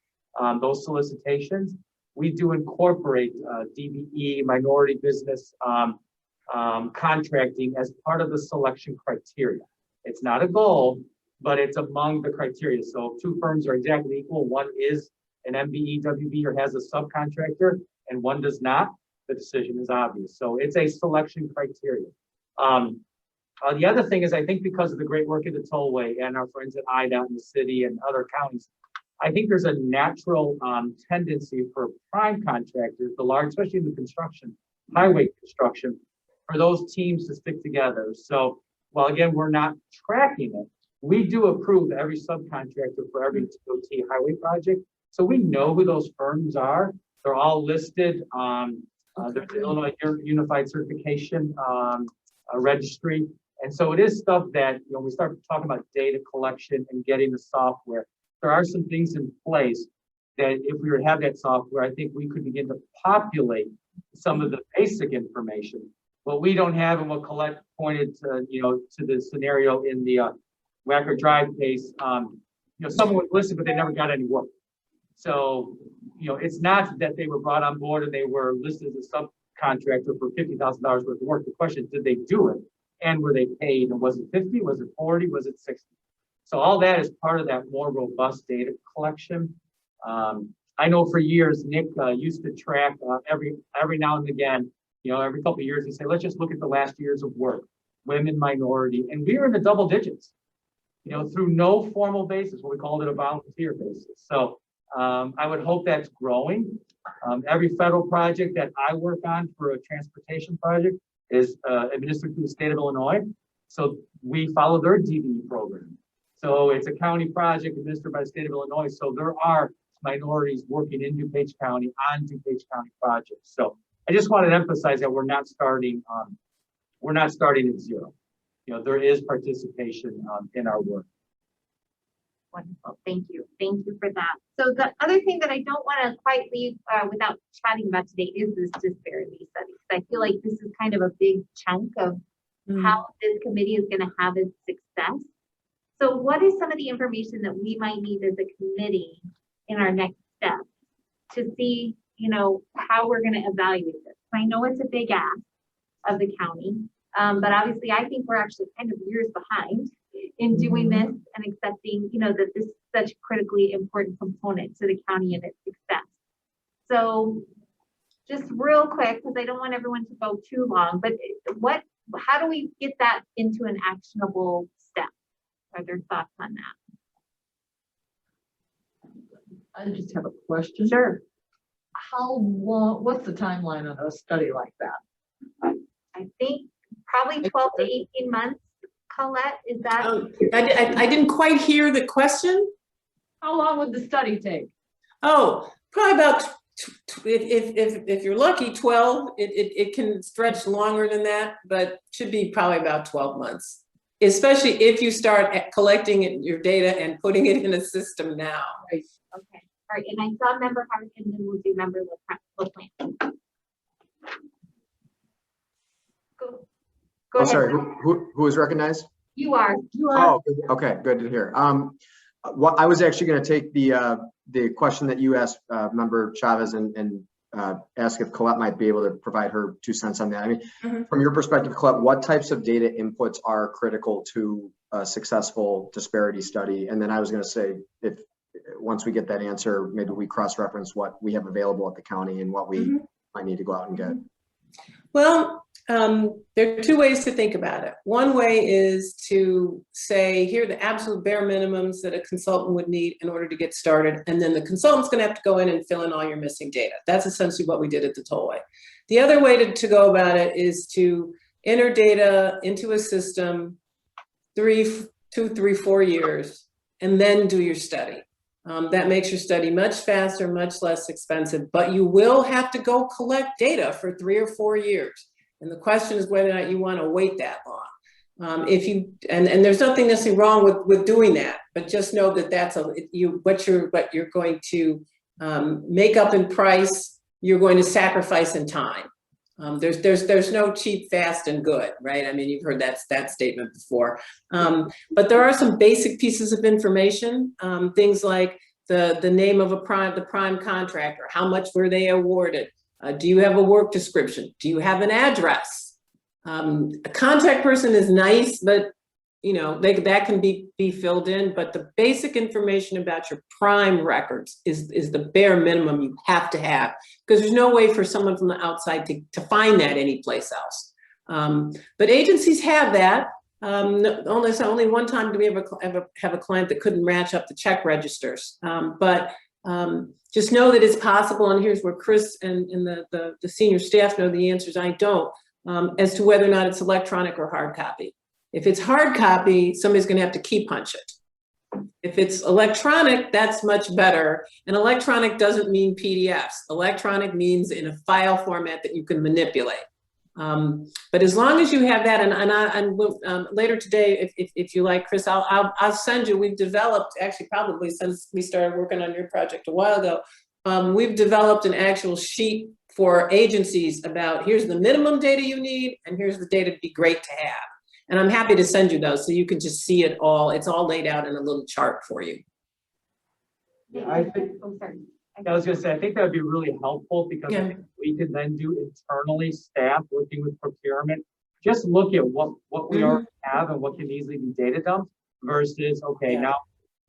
those solicitations. We do incorporate DBE, minority business contracting as part of the selection criteria. It's not a goal, but it's among the criteria. So if 2 firms are exactly equal, one is an MBE, WB, or has a subcontractor, and one does not, the decision is obvious. So it's a selection criteria. The other thing is, I think because of the great work of the tollway and our friends at IDOT in the city and other counties, I think there's a natural tendency for prime contractors, the large, especially in the construction, highway construction, for those teams to stick together. So while again, we're not tracking it, we do approve every subcontractor for every DOT highway project. So we know who those firms are. They're all listed on there's the Illinois Unified Certification Registry. And so it is stuff that, we start talking about data collection and getting the software. There are some things in place that if we were to have that software, I think we could begin to populate some of the basic information. What we don't have, and what Colette pointed to, to the scenario in the Wacker Drive case, someone was listed, but they never got any work. So, it's not that they were brought on board and they were listed as a subcontractor for $50,000 worth of work. The question is, did they do it? And were they paid? And was it 50? Was it 40? Was it 60? So all that is part of that more robust data collection. I know for years, Nick used to track every now and again, every couple of years, he'd say, let's just look at the last years of work, women, minority, and we were in the double digits, through no formal basis, what we called it a volunteer basis. So I would hope that's growing. Every federal project that I work on for a transportation project is administered through the state of Illinois. So we follow their DVE program. So it's a county project administered by the state of Illinois. So there are minorities working in DuPage County on DuPage County projects. So I just wanted to emphasize that we're not starting at zero. There is participation in our work. Wonderful. Thank you. Thank you for that. So the other thing that I don't want to quite leave without chatting about today is this disparity study. I feel like this is kind of a big chunk of how this committee is going to have its success. So what is some of the information that we might need as a committee in our next step to see, how we're going to evaluate this? I know it's a big ask of the county, but obviously I think we're actually kind of years behind in doing this and accepting, that this is such a critically important component to the county and its success. So just real quick, because I don't want everyone to go too long, but how do we get that into an actionable step? Are there thoughts on that? I just have a question. Sure. How long, what's the timeline on a study like that? I think probably 12 to 18 months. Colette, is that? I didn't quite hear the question. How long would the study take? Oh, probably about, if you're lucky, 12. It can stretch longer than that, but should be probably about 12 months. Especially if you start collecting your data and putting it in a system now. Right. Okay. All right. And I saw member Hart, and then we'll do member LaPlante. Go ahead. Sorry, who is recognized? You are. Oh, okay, good to hear. What I was actually going to take the question that you asked, member Chavez, and ask if Colette might be able to provide her 2 cents on that. I mean, from your perspective, Colette, what types of data inputs are critical to a successful disparity study? And then I was going to say, if once we get that answer, maybe we cross-reference what we have available at the county and what we might need to go out and get. Well, there are 2 ways to think about it. One way is to say, here are the absolute bare minimums that a consultant would need in order to get started. And then the consultant's going to have to go in and fill in all your missing data. That's essentially what we did at the tollway. The other way to go about it is to enter data into a system 2, 3, 4 years, and then do your study. That makes your study much faster, much less expensive, but you will have to go collect data for 3 or 4 years. And the question is whether or not you want to wait that long. And there's nothing necessarily wrong with doing that, but just know that that's what you're going to make up in price, you're going to sacrifice in time. There's no cheap, fast, and good, right? I mean, you've heard that statement before. But there are some basic pieces of information, things like the name of the prime contractor, how much were they awarded? Do you have a work description? Do you have an address? A contact person is nice, but that can be filled in. But the basic information about your prime records is the bare minimum you have to have, because there's no way for someone from the outside to find that anyplace else. But agencies have that. Only one time do we have a client that couldn't match up the check registers. But just know that it's possible, and here's where Chris and the senior staff know the answers. I don't, as to whether or not it's electronic or hard copy. If it's hard copy, somebody's going to have to key punch it. If it's electronic, that's much better. And electronic doesn't mean PDFs. Electronic means in a file format that you can manipulate. But as long as you have that, and later today, if you like, Chris, I'll send you. We've developed, actually, probably since we started working on your project a while ago, we've developed an actual sheet for agencies about here's the minimum data you need, and here's the data to be great to have. And I'm happy to send you those so you can just see it all. It's all laid out in a little chart for you. Yeah, I think, Oh, sorry. I was gonna say, I think that'd be really helpful because I think we could then do internally, staff working with procurement, just look at what we already have and what can easily be data dumped versus, okay, now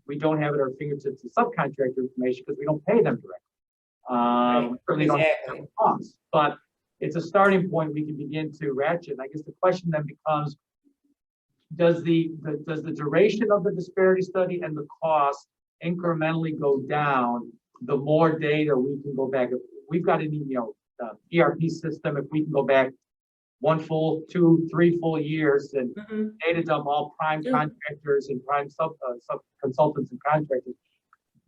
we don't have at our fingertips the subcontractor information because we don't pay them directly. Certainly don't have costs, but it's a starting point we can begin to ratchet. And I guess the question then becomes, does the duration of the disparity study and the cost incrementally go down the more data we can go back? If we've got an ERP system, if we can go back 1 full, 2, 3 full years and data dump all prime contractors and prime sub consultants and contractors,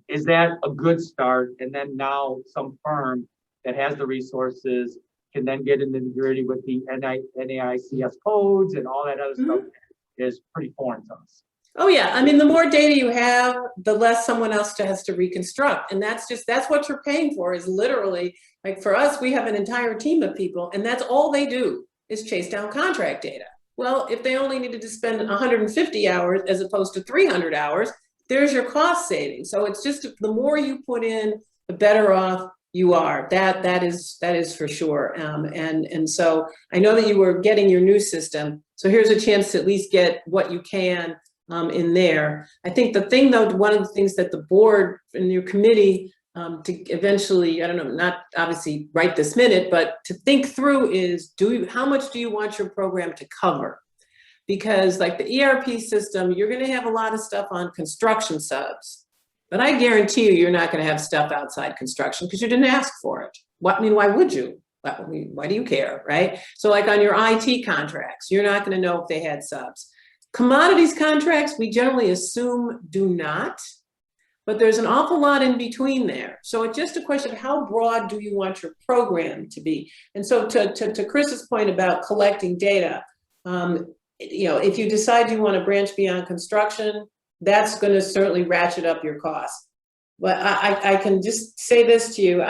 is that a good start? And then now some firm that has the resources can then get into the nitty-gritty with the NAICS codes and all that other stuff is pretty foreign to us. Oh yeah, I mean, the more data you have, the less someone else has to reconstruct. And that's what you're paying for, is literally, like for us, we have an entire team of people and that's all they do is chase down contract data. Well, if they only needed to spend 150 hours as opposed to 300 hours, there's your cost saving. So it's just, the more you put in, the better off you are. That is for sure. And so I know that you were getting your new system. So here's a chance to at least get what you can in there. I think the thing though, one of the things that the board and your committee to eventually, I don't know, not obviously right this minute, but to think through is, how much do you want your program to cover? Because like the ERP system, you're gonna have a lot of stuff on construction subs, but I guarantee you're not gonna have stuff outside construction because you didn't ask for it. I mean, why would you? Why do you care, right? So like on your IT contracts, you're not gonna know if they had subs. Commodities contracts, we generally assume do not, but there's an awful lot in between there. So it's just a question of how broad do you want your program to be? And so to Chris's point about collecting data, if you decide you want to branch beyond construction, that's going to certainly ratchet up your costs. But I can just say this to you.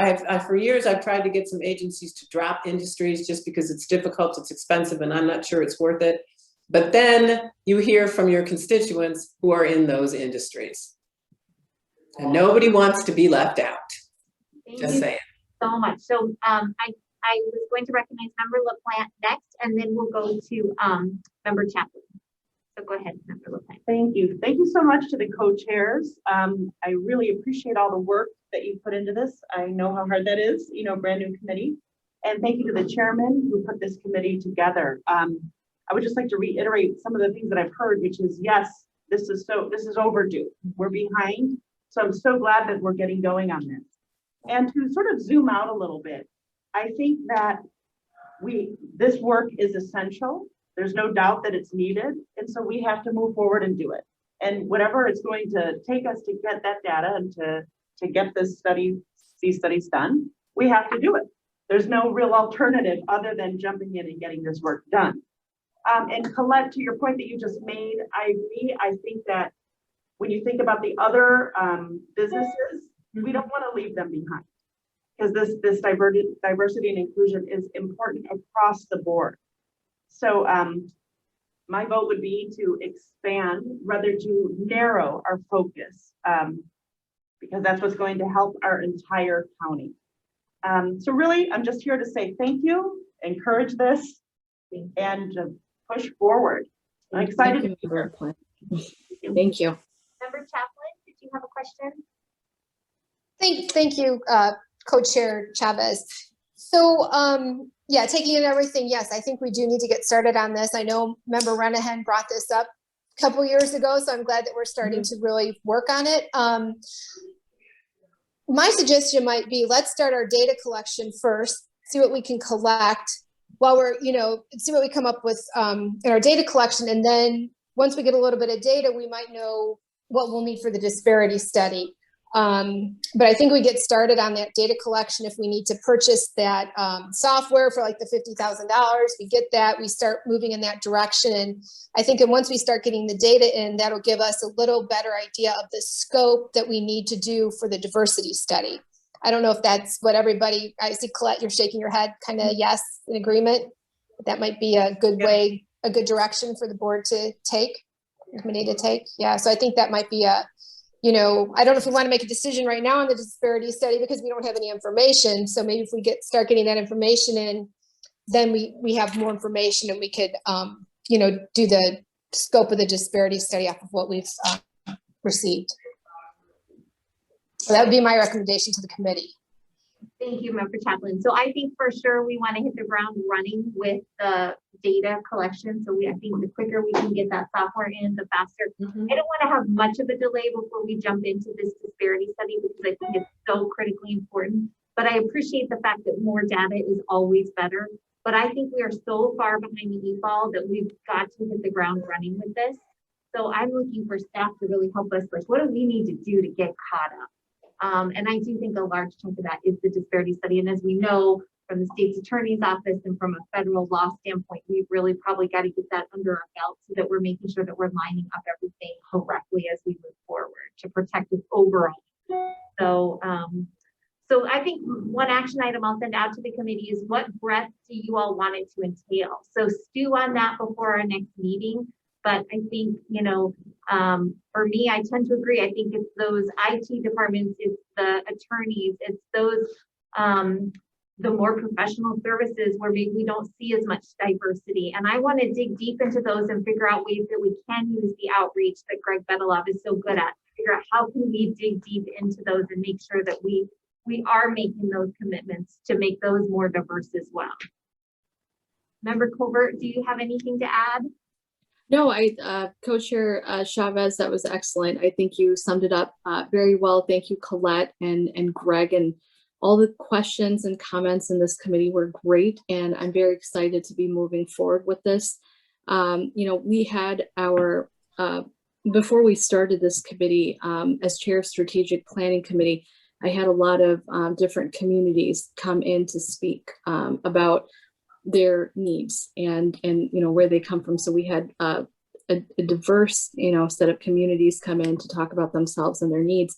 For years, I've tried to get some agencies to drop industries just because it's difficult, it's expensive, and I'm not sure it's worth it. But then you hear from your constituents who are in those industries. And nobody wants to be left out. Just saying. So much. So I was going to recognize Member LaPlante next, and then we'll go to Member Chaplin. So go ahead, Member LaPlante. Thank you. Thank you so much to the co-chairs. I really appreciate all the work that you put into this. I know how hard that is, brand new committee. And thank you to the chairman who put this committee together. I would just like to reiterate some of the things that I've heard, which is, yes, this is overdue. We're behind. So I'm so glad that we're getting going on this. And to sort of zoom out a little bit, I think that this work is essential. There's no doubt that it's needed. And so we have to move forward and do it. And whatever it's going to take us to get that data and to get these studies done, we have to do it. There's no real alternative other than jumping in and getting this work done. And Colette, to your point that you just made, I agree. I think that when you think about the other businesses, we don't want to leave them behind, because this diversity and inclusion is important across the board. So my vote would be to expand rather to narrow our focus, because that's what's going to help our entire county. So really, I'm just here to say thank you, encourage this, and push forward. I'm excited. Thank you. Thank you. Member Chaplin, did you have a question? Thank you, Co-Chair Chavez. So yeah, taking in everything, yes, I think we do need to get started on this. I know Member Renahan brought this up a couple years ago, so I'm glad that we're starting to really work on it. My suggestion might be, let's start our data collection first, see what we can collect while we're, see what we come up with in our data collection. And then once we get a little bit of data, we might know what we'll need for the disparity study. But I think we get started on that data collection. If we need to purchase that software for like the $50,000, we get that, we start moving in that direction. And I think once we start getting the data in, that'll give us a little better idea of the scope that we need to do for the diversity study. I don't know if that's what everybody, I see Colette, you're shaking your head, kind of yes, in agreement. That might be a good way, a good direction for the board to take, the committee to take. Yeah, so I think that might be a, you know, I don't know if we want to make a decision right now on the disparity study because we don't have any information. So maybe if we start getting that information in, then we have more information and we could, you know, do the scope of the disparity study off of what we've received. So that would be my recommendation to the committee. Thank you, Member Chaplin. So I think for sure we want to hit the ground running with the data collection. So I think the quicker we can get that software in, the faster. I don't want to have much of a delay before we jump into this disparity study because I think it's so critically important. But I appreciate the fact that more data is always better. But I think we are so far behind the e-ball that we've got to hit the ground running with this. So I'm looking for staff to really help us. Like, what do we need to do to get caught up? And I do think a large chunk of that is the disparity study. And as we know from the state's attorney's office and from a federal law standpoint, we've really probably got to get that under our belt so that we're making sure that we're lining up everything correctly as we move forward to protect us overall. So, so I think one action item I'll send out to the committee is what breadth do you all want it to entail? So stew on that before our next meeting. But I think, you know, for me, I tend to agree. I think it's those IT departments, it's the attorneys, it's those, the more professional services where maybe we don't see as much diversity. And I want to dig deep into those and figure out ways that we can use the outreach that Greg Bedelov is so good at. Figure out how can we dig deep into those and make sure that we are making those commitments to make those more diverse as well. Member Covert, do you have anything to add? No, Co-Chair Chavez, that was excellent. I think you summed it up very well. Thank you, Colette and Greg, and all the questions and comments in this committee were great. And I'm very excited to be moving forward with this. You know, we had our, before we started this committee, as chair of Strategic Planning Committee, I had a lot of different communities come in to speak about their needs and you know where they come from. So we had a diverse set of communities come in to talk about themselves and their needs.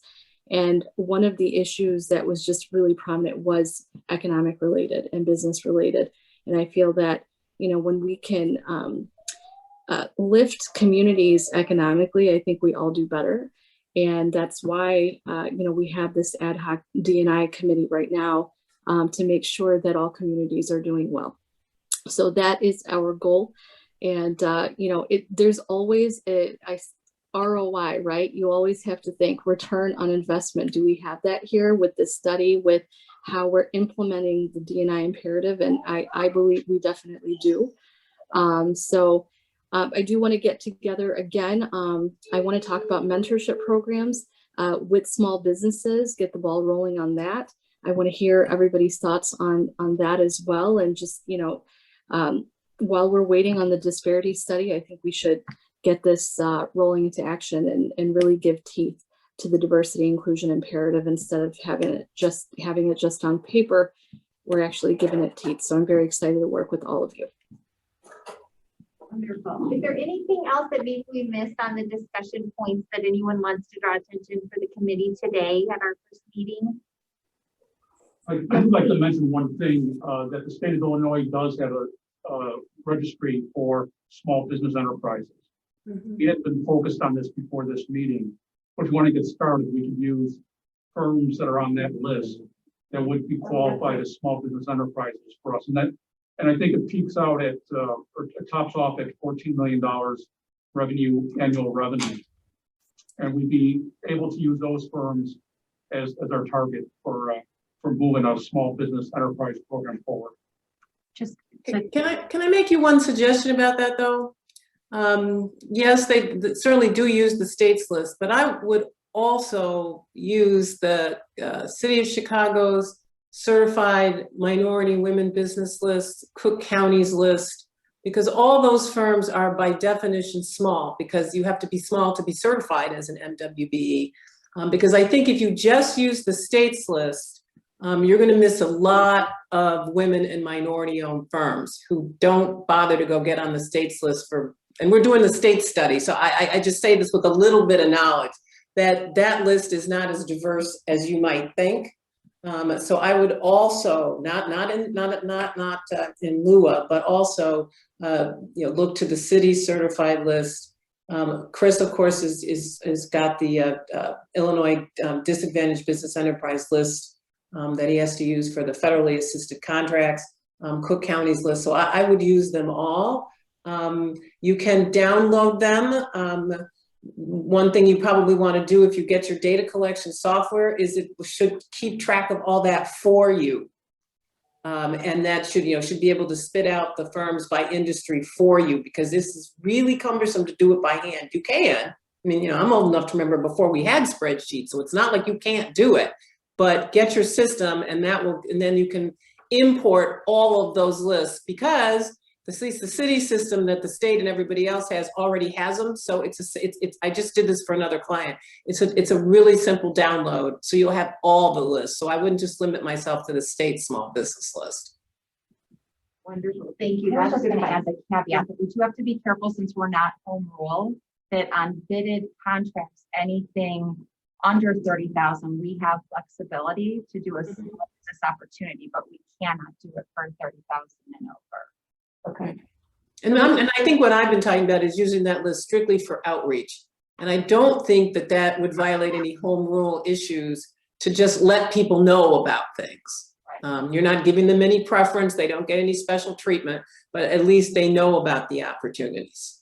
And one of the issues that was just really prominent was economic related and business related. And I feel that when we can lift communities economically, I think we all do better. And that's why we have this ad hoc D&I committee right now to make sure that all communities are doing well. So that is our goal. And, there's always a ROI, right? You always have to think return on investment. Do we have that here with this study, with how we're implementing the D&I imperative? And I believe we definitely do. I do want to get together again. I want to talk about mentorship programs with small businesses, get the ball rolling on that. I want to hear everybody's thoughts on that as well. And just, while we're waiting on the disparity study, I think we should get this rolling into action and really give teeth to the diversity inclusion imperative instead of having it just on paper. We're actually giving it teeth. So I'm very excited to work with all of you. Wonderful. Is there anything else that maybe we missed on the discussion points that anyone wants to draw attention for the committee today at our first meeting? I'd like to mention one thing, that the state of Illinois does have a registry for small business enterprises. We had been focused on this before this meeting, but if you want to get started, we can use firms that are on that list that would be qualified as small business enterprises for us. And I think it peaks out at, or it tops off at $14 million annual revenue. And we'd be able to use those firms as our target for moving our small business enterprise program forward. Can I make you one suggestion about that though? Yes, they certainly do use the state's list, but I would also use the City of Chicago's Certified Minority Women Business List, Cook County's list, because all those firms are by definition small, because you have to be small to be certified as an MWBE. Because I think if you just use the states list, you're going to miss a lot of women and minority-owned firms who don't bother to go get on the states list for, and we're doing the state study. So I just say this with a little bit of knowledge that that list is not as diverse as you might think. So I would also not in LUA, but also look to the city certified list. Chris, of course, is got the Illinois Disadvantaged Business Enterprise list that he has to use for the federally assisted contracts. Cook County's list. So I would use them all. You can download them. One thing you probably want to do if you get your data collection software is it should keep track of all that for you. And that should be able to spit out the firms by industry for you, because this is really cumbersome to do it by hand. You can. I mean, I'm old enough to remember before we had spreadsheets, so it's not like you can't do it. But get your system, and then you can import all of those lists, because the city system that the state and everybody else already has them. So I just did this for another client. It's a really simple download. So you'll have all the lists. So I wouldn't just limit myself to the state small business list. Wonderful, thank you. I was just going to add the caveat that we do have to be careful, since we're not home rule, that on bidded contracts, anything under 30,000, we have flexibility to do a small business opportunity, but we cannot do it for 30,000 and over. Okay. And I think what I've been talking about is using that list strictly for outreach. And I don't think that would violate any home rule issues to just let people know about things. You're not giving them any preference. They don't get any special treatment, but at least they know about the opportunities.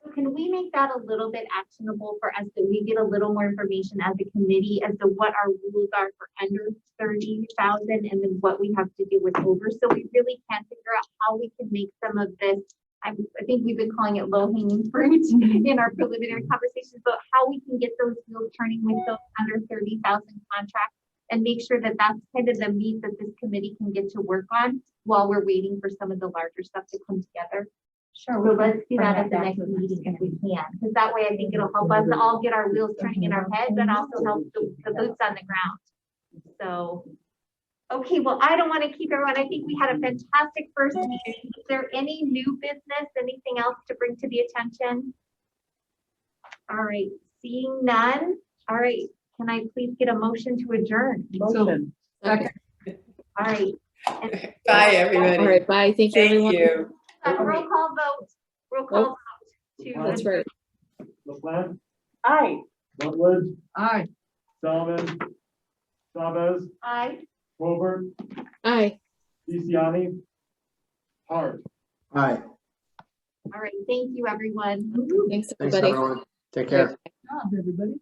So can we make that a little bit actionable for us, that we get a little more information as a committee as to what our rules are for under 30,000 and then what we have to do with over, so we really can figure out how we can make some of this, I think we've been calling it low-hanging fruit in our preliminary conversations, but how we can get those wheels turning with those under 30,000 contracts and make sure that that's kind of the meat that this committee can get to work on while we're waiting for some of the larger stuff to come together. Sure. So let's do that at the next meeting if we can, because that way I think it'll help us all get our wheels turning in our head, but also help the boots on the ground. So, okay, well, I don't want to keep everyone. I think we had a fantastic first meeting. Is there any new business, anything else to bring to the attention? All right, seeing none. All right, can I please get a motion to adjourn? Motion. All right. Bye, everybody. All right, bye. Thank you, everyone. Thank you. Roll call vote. Roll call vote. That's right. LaPlante, Aye. Rutledge, Aye. Solomon, Chavez, Aye. Covert, Bye. DeCiani, Hart. Aye. All right, thank you, everyone. Thanks, Thanks, everybody. everyone. Take care. Good job, everybody.